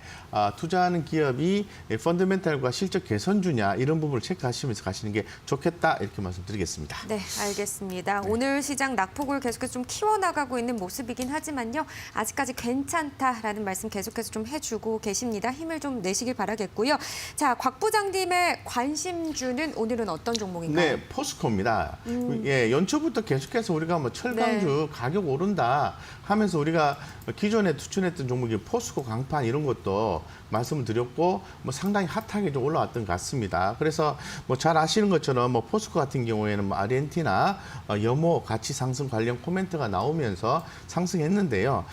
C: 투자하는 기업이 펀더멘탈과 실적 개선주냐 이런 부분을 체크하시면서 가시는 게 좋겠다 이렇게 말씀드리겠습니다.
A: 네, 알겠습니다. 오늘 시장 낙폭을 계속해서 좀 키워나가고 있는 모습이긴 하지만요. 아직까지 괜찮다라는 말씀 계속해서 좀 해주고 계십니다. 힘을 좀 내시길 바라겠고요. 자, 곽 부장님의 관심주는 오늘은 어떤 종목인가요?
C: 네, 포스코입니다. 예, 연초부터 계속해서 우리가 뭐 철강주 가격 오른다 하면서 우리가 기존에 추천했던 종목이 포스코, 강판 이런 것도 말씀을 드렸고 뭐 상당히 핫하게 좀 올라왔던 것 같습니다. 그래서 뭐 잘 아시는 것처럼 뭐 포스코 같은 경우에는 뭐 아르헨티나 염호 가치 상승 관련 코멘트가 나오면서 상승했는데요.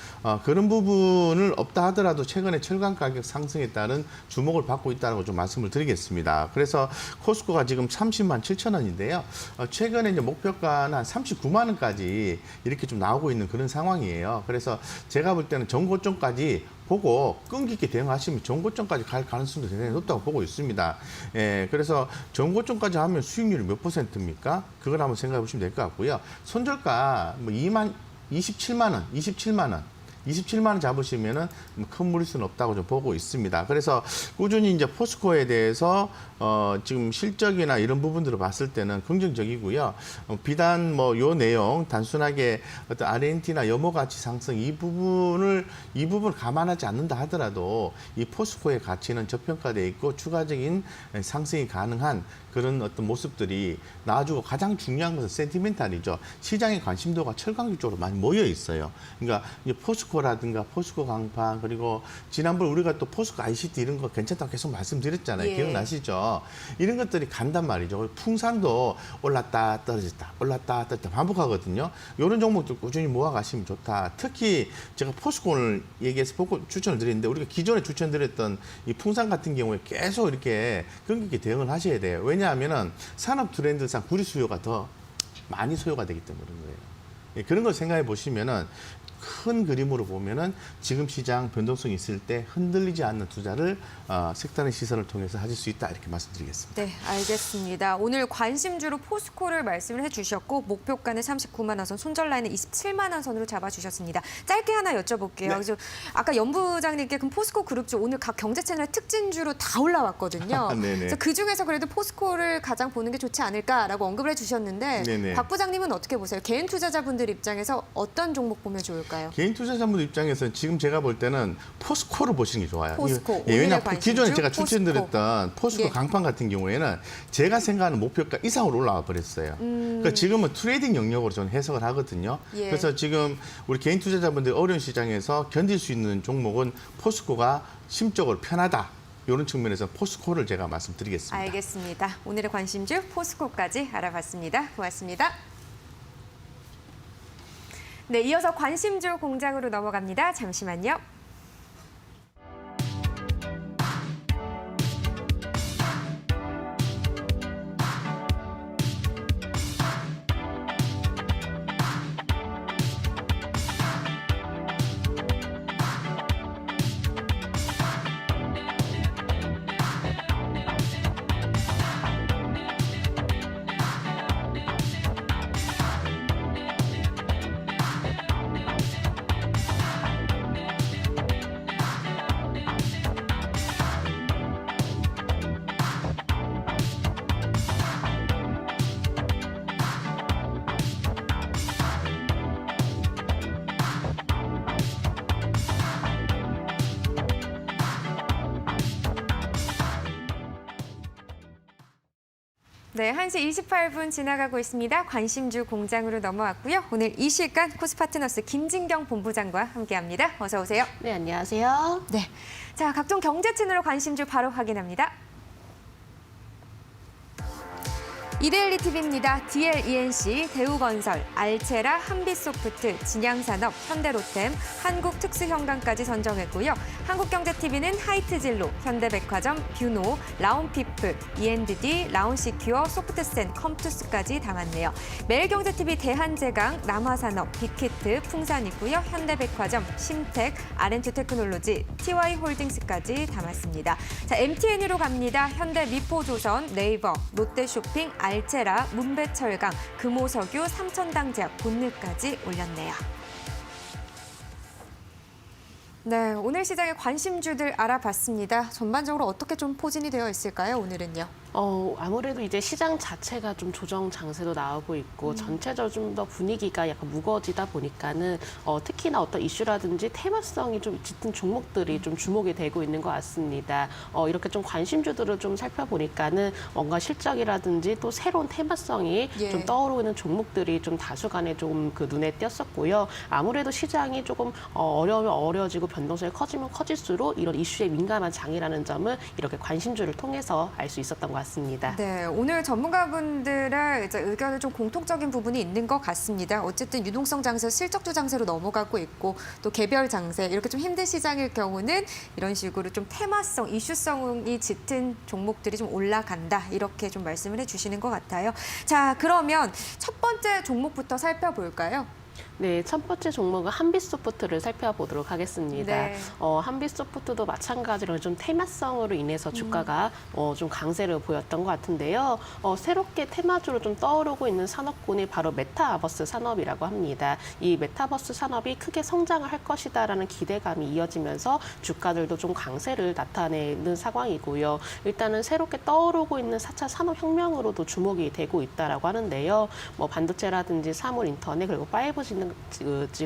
C: 그런 부분을 없다 하더라도 최근에 철강 가격 상승에 따른 주목을 받고 있다고 좀 말씀을 드리겠습니다. 그래서 포스코가 지금 30만 7천 원인데요. 최근에 이제 목표가는 한 39만 원까지 이렇게 좀 나오고 있는 그런 상황이에요. 그래서 제가 볼 때는 전고점까지 보고 끈기 있게 대응하시면 전고점까지 갈 가능성도 굉장히 높다고 보고 있습니다. 예, 그래서 전고점까지 하면 수익률이 몇 %입니까? 그걸 한번 생각해 보시면 될 것 같고요. 손절가 뭐 27만 원. 27만 원 잡으시면은 큰 무리수는 없다고 좀 보고 있습니다. 그래서 꾸준히 이제 포스코에 대해서 지금 실적이나 이런 부분들을 봤을 때는 긍정적이고요. 비단 뭐 요 내용 단순하게 어떤 아르헨티나 염호 가치 상승 이 부분을 감안하지 않는다 하더라도 이 포스코의 가치는 저평가돼 있고 추가적인 상승이 가능한 그런 어떤 모습들이 나와주고 가장 중요한 것은 센티멘탈이죠. 시장의 관심도가 철강주 쪽으로 많이 모여 있어요. 그러니까 이제 포스코라든가 포스코 강판 그리고 지난번 우리가 또 포스코 ICT 이런 거 괜찮다고 계속 말씀드렸잖아요.
A: 예.
C: 기억나시죠? 이런 것들이 간단 말이죠. 풍산도 올랐다 떨어졌다 올랐다 떨어졌다 반복하거든요. 이런 종목들 꾸준히 모아가시면 좋다. 특히 제가 포스코를 얘기해서 추천을 드리는데 우리가 기존에 추천드렸던 이 풍산 같은 경우에 계속 이렇게 끈기 있게 대응을 하셔야 돼요. 왜냐하면은 산업 트렌드상 구리 수요가 더 많이 소요가 되기 때문에 그런 거예요. 예, 그런 걸 생각해 보시면은 큰 그림으로 보면은 지금 시장 변동성이 있을 때 흔들리지 않는 투자를 색다른 시선을 통해서 하실 수 있다 이렇게 말씀드리겠습니다.
A: 네, 알겠습니다. 오늘 관심주로 포스코를 말씀을 해주셨고 목표가는 39만 원 선, 손절 라인은 27만 원 선으로 잡아주셨습니다. 짧게 하나 여쭤볼게요.
C: 네.
A: 그래서 아까 연 부장님께 그럼 포스코 그룹주 오늘 각 경제 채널 특징주로 다 올라왔거든요.
C: 네네.
A: 그래서 그 중에서 그래도 포스코를 가장 보는 게 좋지 않을까라고 언급을 해주셨는데
C: 네네.
A: 박 부장님은 어떻게 보세요? 개인 투자자분들 입장에서 어떤 종목 보면 좋을까요?
C: 개인 투자자분들 입장에서는 지금 제가 볼 때는 포스코를 보시는 게 좋아요.
A: 포스코,
C: 예, 왜냐하면
A: 오늘의
C: 기존에
A: 관심주
C: 제가
A: 포스코.
C: 추천드렸던 포스코
A: 예.
C: 강판 같은 경우에는 제가 생각하는 목표가 이상으로 올라와 버렸어요. 그러니까 지금은 트레이딩 영역으로 저는 해석을 하거든요.
A: 예.
C: 그래서 지금 우리 개인 투자자분들 어려운 시장에서 견딜 수 있는 종목은 포스코가 심적으로 편하다. 이런 측면에서 포스코를 제가 말씀드리겠습니다.
A: 알겠습니다. 오늘의 관심주 포스코까지 알아봤습니다. 고맙습니다. 네, 이어서 관심주 공장으로 넘어갑니다. 잠시만요. 네, 1시 28분 지나가고 있습니다. 관심주 공장으로 넘어왔고요. 오늘 이 시간 코스파트너스 김진경 본부장과 함께합니다. 어서 오세요.
D: 네, 안녕하세요.
A: 네, 자 각종 경제 채널로 관심주 바로 확인합니다. 이데일리 TV입니다. DLENC, 대우건설, 알체라, 한빛소프트, 진양산업, 현대로템, 한국특수형광까지 선정했고요. 한국경제TV는 하이트진로, 현대백화점, 뷰노, 라온피플, ENDD, 라온시큐어, 소프트센, 컴투스까지 담았네요. 매일경제TV 대한제강, 남화산업, 빅히트, 풍산이고요. 현대백화점, 심텍, R&T테크놀로지, TY홀딩스까지 담았습니다. 자, MTN으로 갑니다. 현대미포조선, 네이버, 롯데쇼핑, 알체라, 문배철강, 금호석유, 삼천당제약, 본느까지 올렸네요. 네, 오늘 시장의 관심주들 알아봤습니다. 전반적으로 어떻게 좀 포진이 되어 있을까요, 오늘은요?
D: 아무래도 이제 시장 자체가 좀 조정 장세도 나오고 있고 전체적으로 좀 더 분위기가 약간 무거워지다 보니까는 특히나 어떤 이슈라든지 테마성이 좀 짙은 종목들이 좀 주목이 되고 있는 것 같습니다. 이렇게 좀 관심주들을 좀 살펴보니까는 뭔가 실적이라든지 또 새로운 테마성이 좀 떠오르는 종목들이 좀 다수간에 좀 그 눈에 띄었었고요. 아무래도 시장이 조금 어려우면 어려워지고 변동성이 커지면 커질수록 이런 이슈에 민감한 장이라는 점을 이렇게 관심주를 통해서 알 수 있었던 것 같습니다.
A: 네, 오늘 전문가분들의 이제 의견은 좀 공통적인 부분이 있는 것 같습니다. 어쨌든 유동성 장세, 실적주 장세로 넘어가고 있고 또 개별 장세 이렇게 좀 힘든 시장일 경우는 이런 식으로 좀 테마성, 이슈성이 짙은 종목들이 좀 올라간다 이렇게 좀 말씀을 해주시는 것 같아요. 자, 그러면 첫 번째 종목부터 살펴볼까요?
D: 네, 첫 번째 종목은 한빛소프트를 살펴보도록 하겠습니다.
A: 네.
D: 한빛소프트도 마찬가지로 좀 테마성으로 인해서 주가가 좀 강세를 보였던 것 같은데요. 새롭게 테마주로 좀 떠오르고 있는 산업군이 바로 메타버스 산업이라고 합니다. 이 메타버스 산업이 크게 성장을 할 것이다라는 기대감이 이어지면서 주가들도 좀 강세를 나타내는 상황이고요. 일단은 새롭게 떠오르고 있는 4차 산업혁명으로도 주목이 되고 있다라고 하는데요. 뭐 반도체라든지 사물 인터넷 그리고 5G가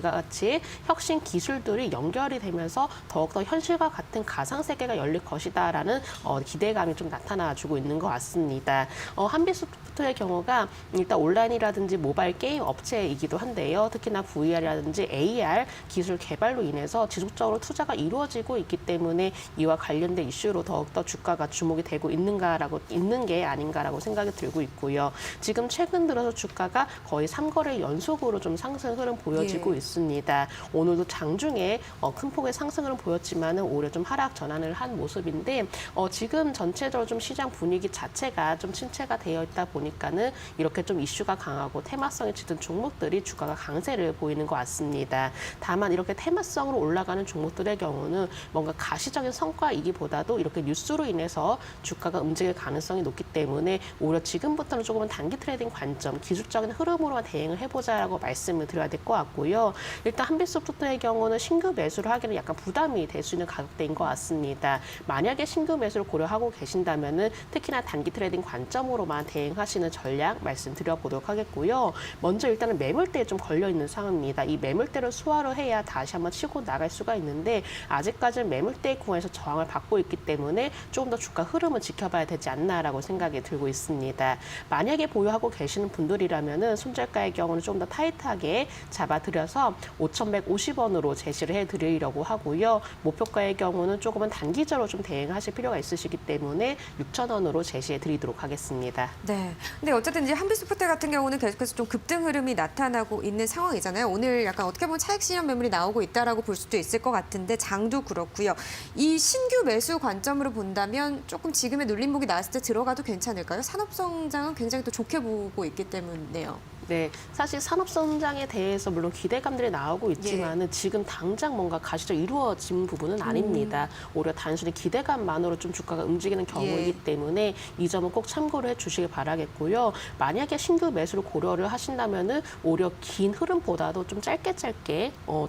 D: 같이 혁신 기술들이 연결이 되면서 더욱더 현실과 같은 가상세계가 열릴 것이다라는 기대감이 좀 나타나주고 있는 것 같습니다. 한빛소프트의 경우가 일단 온라인이라든지 모바일 게임 업체이기도 한데요. 특히나 VR이라든지 AR 기술 개발로 인해서 지속적으로 투자가 이루어지고 있기 때문에 이와 관련된 이슈로 더욱더 주가가 주목이 되고 있는 게 아닌가라고 생각이 들고 있고요. 지금 최근 들어서 주가가 거의 3거래 연속으로 좀 상승 흐름 보여지고 있습니다. 오늘도 장중에 큰 폭의 상승을 보였지만은 오히려 좀 하락 전환을 한 모습인데 지금 전체적으로 좀 시장 분위기 자체가 좀 침체가 되어 있다 보니까는 이렇게 좀 이슈가 강하고 테마성이 짙은 종목들이 주가가 강세를 보이는 것 같습니다. 다만 이렇게 테마성으로 올라가는 종목들의 경우는 뭔가 가시적인 성과이기보다도 이렇게 뉴스로 인해서 주가가 움직일 가능성이 높기 때문에 오히려 지금부터는 조금은 단기 트레이딩 관점, 기술적인 흐름으로만 대응을 해보자라고 말씀을 드려야 될 것 같고요. 일단 한빛소프트의 경우는 신규 매수를 하기는 약간 부담이 될 수 있는 가격대인 것 같습니다. 만약에 신규 매수를 고려하고 계신다면은 특히나 단기 트레이딩 관점으로만 대응하시는 전략 말씀드려보도록 하겠고요. 먼저 일단은 매물대에 좀 걸려 있는 상황입니다. 이 매물대를 소화를 해야 다시 한번 치고 나갈 수가 있는데 아직까지는 매물대 구간에서 저항을 받고 있기 때문에 조금 더 주가 흐름을 지켜봐야 되지 않나라고 생각이 들고 있습니다. 만약에 보유하고 계시는 분들이라면은 손절가의 경우는 좀 더 타이트하게 잡아드려서 5,150원으로 제시를 해드리려고 하고요. 목표가의 경우는 조금은 단기적으로 좀 대응하실 필요가 있으시기 때문에 6,000원으로 제시해드리도록 하겠습니다.
A: 네. 근데 어쨌든 이제 한빛소프트 같은 경우는 계속해서 좀 급등 흐름이 나타나고 있는 상황이잖아요. 오늘 약간 어떻게 보면 차익 실현 매물이 나오고 있다라고 볼 수도 있을 것 같은데 장도 그렇고요. 이 신규 매수 관점으로 본다면 조금 지금의 눌림목이 나왔을 때 들어가도 괜찮을까요? 산업 성장은 굉장히 또 좋게 보고 있기 때문에요.
D: 네, 사실 산업 성장에 대해서 물론 기대감들이 나오고 있지만은 지금 당장 뭔가 가시적으로 이루어진 부분은 아닙니다. 오히려 단순히 기대감만으로 좀 주가가 움직이는 경우이기 때문에 이 점은 꼭 참고를 해주시길 바라겠고요. 만약에 신규 매수를 고려를 하신다면은 오히려 긴 흐름보다도 좀 짧게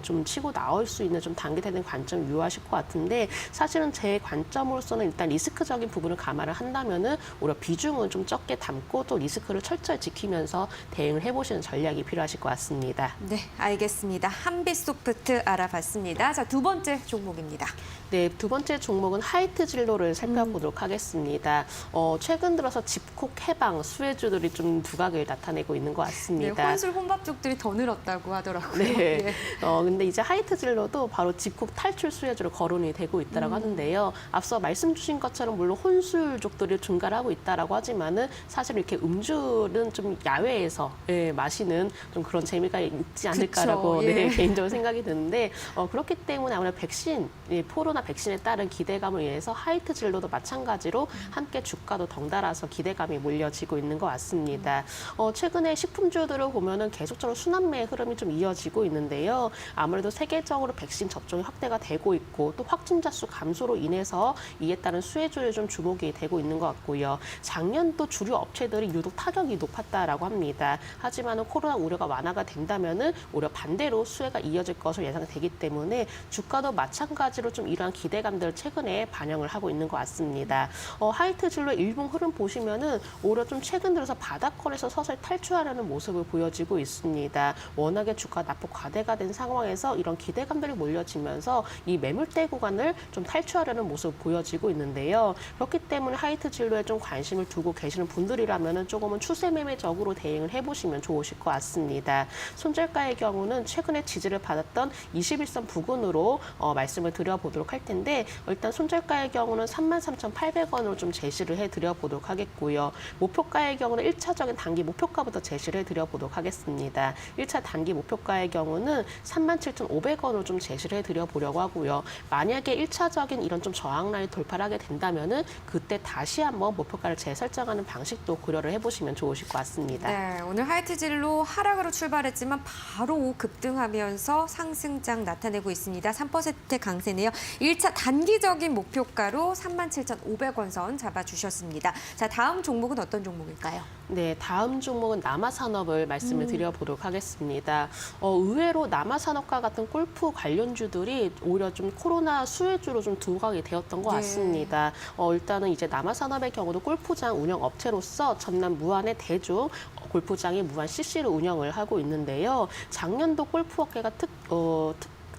D: 좀 치고 나올 수 있는 좀 단기 되는 관점 유효하실 것 같은데 사실은 제 관점으로서는 일단 리스크적인 부분을 감안을 한다면은 오히려 비중은 좀 적게 담고 또 리스크를 철저히 지키면서 대응을 해보시는 전략이 필요하실 것 같습니다.
A: 네, 알겠습니다. 한빛소프트 알아봤습니다. 자, 두 번째 종목입니다.
D: 네, 두 번째 종목은 하이트 진로를 살펴보도록 하겠습니다. 최근 들어서 집콕, 해방, 수혜주들이 좀 두각을 나타내고 있는 것
A: 네,
D: 같습니다.
A: 혼술 혼밥족들이 더 늘었다고 하더라고요.
D: 네.
A: 예.
D: 근데 이제 하이트 진로도 바로 집콕 탈출 수혜주로 거론이 되고 있다고 하는데요. 앞서 말씀 주신 것처럼 물론 혼술족들이 증가하고 있다라고 하지만은 사실 이렇게 음주는 좀 야외에서 마시는 좀 그런 재미가 있지 않을까라고
A: 그쵸, 예.
D: 개인적으로 생각이 드는데 그렇기 때문에 아무래도 백신, 코로나 백신에 따른 기대감을 위해서 하이트 진로도 마찬가지로 함께 주가도 덩달아서 기대감이 몰려지고 있는 것 같습니다. 최근에 식품주들을 보면은 계속적으로 순환매의 흐름이 좀 이어지고 있는데요. 아무래도 세계적으로 백신 접종이 확대가 되고 있고 또 확진자 수 감소로 인해서 이에 따른 수혜주에 좀 주목이 되고 있는 것 같고요. 작년도 주류 업체들이 유독 타격이 높았다라고 합니다. 하지만은 코로나 우려가 완화가 된다면은 오히려 반대로 수혜가 이어질 것으로 예상되기 때문에 주가도 마찬가지로 좀 이러한 기대감들을 최근에 반영을 하고 있는 것 같습니다. 하이트 진로 일봉 흐름 보시면은 오히려 좀 최근 들어서 바닥권에서 서서히 탈출하려는 모습을 보여지고 있습니다. 워낙에 주가 낙폭 과대가 된 상황에서 이런 기대감들이 몰려지면서 이 매물대 구간을 좀 탈출하려는 모습을 보여지고 있는데요. 그렇기 때문에 하이트 진로에 좀 관심을 두고 계시는 분들이라면은 조금은 추세 매매적으로 대응을 해보시면 좋으실 것 같습니다. 손절가의 경우는 최근에 지지를 받았던 21선 부근으로 말씀을 드려보도록 할 텐데 일단 손절가의 경우는 33,800원으로 좀 제시를 해드려보도록 하겠고요. 목표가의 경우는 1차적인 단기 목표가부터 제시를 해드려보도록 하겠습니다. 1차 단기 목표가의 경우는 37,500원으로 좀 제시를 해드려보려고 하고요. 만약에 1차적인 이런 좀 저항 라인 돌파를 하게 된다면은 그때 다시 한번 목표가를 재설정하는 방식도 고려를 해보시면 좋으실 것 같습니다.
A: 네, 오늘 하이트 진로 하락으로 출발했지만 바로 급등하면서 상승장 나타내고 있습니다. 3% 강세네요. 1차 단기적인 목표가로 37,500원 선 잡아주셨습니다. 자, 다음 종목은 어떤 종목일까요?
D: 네, 다음 종목은 남아산업을 말씀을 드려보도록 하겠습니다. 의외로 남아산업과 같은 골프 관련주들이 오히려 좀 코로나 수혜주로 좀 두각이 되었던 것
A: 네.
D: 같습니다. 일단은 이제 남아산업의 경우도 골프장 운영 업체로서 전남 무안의 대주 골프장이 무안 CC를 운영을 하고 있는데요. 작년도 골프업계가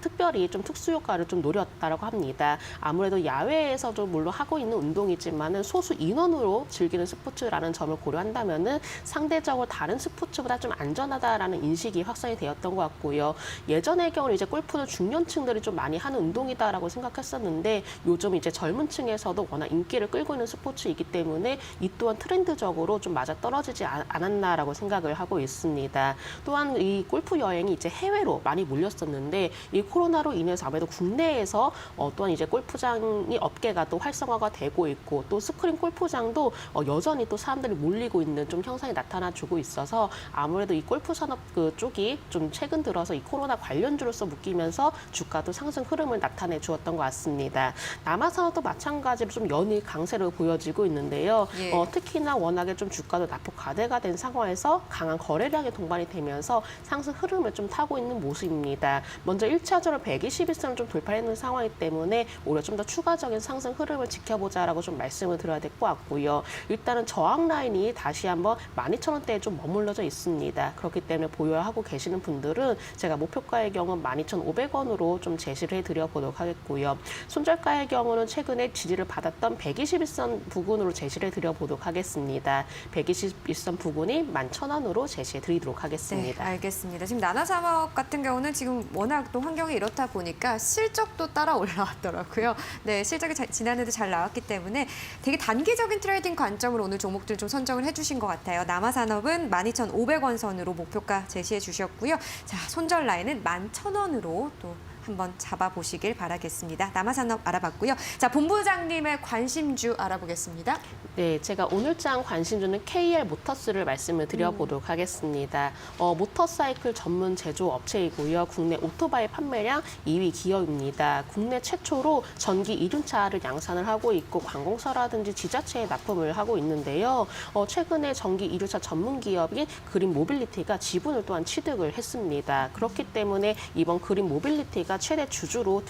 D: 특별히 좀 특수 효과를 좀 노렸다라고 합니다. 아무래도 야외에서도 물론 하고 있는 운동이지만은 소수 인원으로 즐기는 스포츠라는 점을 고려한다면은 상대적으로 다른 스포츠보다 좀 안전하다라는 인식이 확산이 되었던 것 같고요. 예전의 경우는 이제 골프는 중년층들이 좀 많이 하는 운동이다라고 생각했었는데 요즘 이제 젊은 층에서도 워낙 인기를 끌고 있는 스포츠이기 때문에 이 또한 트렌드적으로 좀 맞아 떨어지지 않았나라고 생각을 하고 있습니다. 또한 이 골프 여행이 이제 해외로 많이 몰렸었는데 이 코로나로 인해서 아무래도 국내에서 또한 이제 골프장이 업계가 또 활성화가 되고 있고 또 스크린 골프장도 여전히 또 사람들이 몰리고 있는 좀 형상이 나타나주고 있어서 아무래도 이 골프 산업 그 쪽이 좀 최근 들어서 이 코로나 관련주로서 묶이면서 주가도 상승 흐름을 나타내 주었던 것 같습니다. 남아산업도 마찬가지로 좀 연일 강세로 보여지고 있는데요.
A: 예.
D: 특히나 워낙에 좀 주가도 낙폭 과대가 된 상황에서 강한 거래량이 동반이 되면서 상승 흐름을 좀 타고 있는 모습입니다. 먼저 1차적으로 121선을 좀 돌파했는 상황이기 때문에 오히려 좀 더 추가적인 상승 흐름을 지켜보자라고 좀 말씀을 드려야 될 것 같고요. 일단은 저항 라인이 다시 한번 12,000원대에 좀 머물러져 있습니다. 그렇기 때문에 보유하고 계시는 분들은 제가 목표가의 경우는 12,500원으로 좀 제시를 해드려 보도록 하겠고요. 손절가의 경우는 최근에 지지를 받았던 121선 부근으로 제시를 해드려 보도록 하겠습니다. 121선 부근이 11,000원으로 제시해 드리도록 하겠습니다.
A: 네, 알겠습니다. 지금 나나산업 같은 경우는 지금 워낙 또 환경이 이렇다 보니까 실적도 따라 올라왔더라고요. 네, 실적이 지난해도 잘 나왔기 때문에 되게 단기적인 트레이딩 관점으로 오늘 종목들 좀 선정을 해주신 것 같아요. 남아산업은 12,500원 선으로 목표가 제시해 주셨고요. 자, 손절 라인은 11,000원으로 또 한번 잡아보시길 바라겠습니다. 남아산업 알아봤고요. 자, 본부장님의 관심주 알아보겠습니다.
D: 네, 제가 오늘장 관심주는 KR 모터스를 말씀을 드려보도록 하겠습니다. 모터사이클 전문 제조업체이고요. 국내 오토바이 판매량 2위 기업입니다. 국내 최초로 전기 이륜차를 양산을 하고 있고 관공서라든지 지자체에 납품을 하고 있는데요. 최근에 전기 이륜차 전문 기업인 그린 모빌리티가 지분을 또한 취득을 했습니다. 그렇기 때문에 이번 그린 모빌리티가 최대 주주로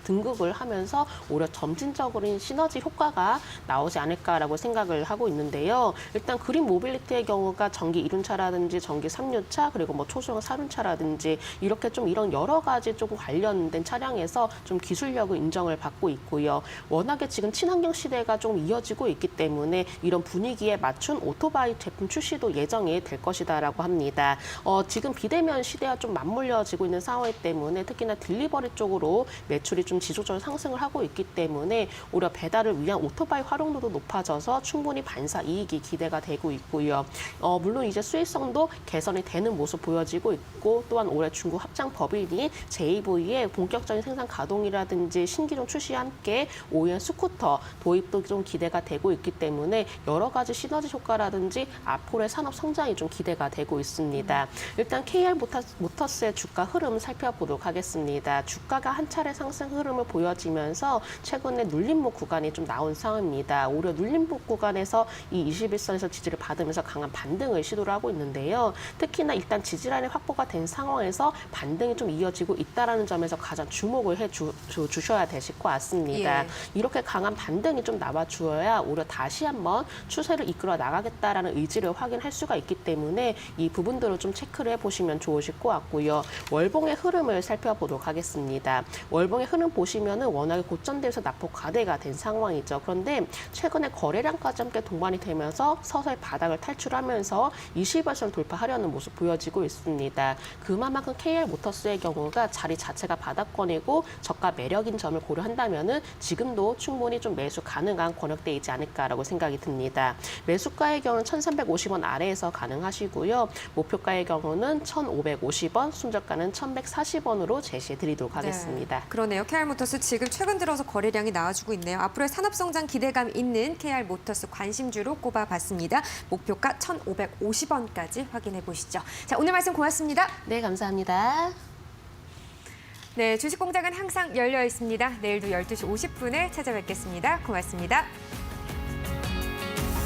D: 등극을 하면서 오히려 점진적인 시너지 효과가 나오지 않을까라고 생각을 하고 있는데요. 일단 그린 모빌리티의 경우가 전기 이륜차라든지 전기 3륜차 그리고 뭐 초소형 4륜차라든지 이렇게 좀 이런 여러 가지 조금 관련된 차량에서 좀 기술력을 인정을 받고 있고요. 워낙에 지금 친환경 시대가 좀 이어지고 있기 때문에 이런 분위기에 맞춘 오토바이 제품 출시도 예정이 될 것이다라고 합니다. 지금 비대면 시대와 좀 맞물려지고 있는 상황이기 때문에 특히나 딜리버리 쪽으로 매출이 좀 지속적으로 상승을 하고 있기 때문에 오히려 배달을 위한 오토바이 활용도도 높아져서 충분히 반사 이익이 기대가 되고 있고요. 물론 이제 수익성도 개선이 되는 모습 보여지고 있고 또한 올해 중국 합장 법인인 JV의 본격적인 생산 가동이라든지 신기종 출시와 함께 OEM 스쿠터 도입도 좀 기대가 되고 있기 때문에 여러 가지 시너지 효과라든지 앞으로의 산업 성장이 좀 기대가 되고 있습니다. 일단 KR 모터스의 주가 흐름 살펴보도록 하겠습니다. 주가가 한 차례 상승 흐름을 보여지면서 최근에 눌림목 구간이 좀 나온 상황입니다. 오히려 눌림목 구간에서 이 21선에서 지지를 받으면서 강한 반등을 시도를 하고 있는데요. 특히나 일단 지지라인이 확보가 된 상황에서 반등이 좀 이어지고 있다는 점에서 가장 주목을 주셔야 되실 것 같습니다.
A: 예.
D: 이렇게 강한 반등이 좀 나와주어야 오히려 다시 한번 추세를 이끌어 나가겠다라는 의지를 확인할 수가 있기 때문에 이 부분들을 좀 체크를 해보시면 좋으실 것 같고요. 월봉의 흐름을 살펴보도록 하겠습니다. 월봉의 흐름 보시면은 워낙에 고점대에서 낙폭 과대가 된 상황이죠. 그런데 최근에 거래량까지 함께 동반이 되면서 서서히 바닥을 탈출하면서 21선을 돌파하려는 모습 보여지고 있습니다. 그만큼 KR 모터스의 경우가 자리 자체가 바닥권이고 저가 매력인 점을 고려한다면은 지금도 충분히 좀 매수 가능한 권역대이지 않을까라고 생각이 듭니다. 매수가의 경우는 1,350원 아래에서 가능하시고요. 목표가의 경우는 1,550원, 순저가는 1,140원으로 제시해 드리도록 하겠습니다.
A: 네, 그러네요. KR모터스 지금 최근 들어서 거래량이 나와주고 있네요. 앞으로의 산업성장 기대감 있는 KR모터스 관심주로 꼽아봤습니다. 목표가 1,550원까지 확인해 보시죠. 자, 오늘 말씀 고맙습니다.
D: 네, 감사합니다.
A: 네, 주식공장은 항상 열려 있습니다. 내일도 12시 50분에 찾아뵙겠습니다. 고맙습니다.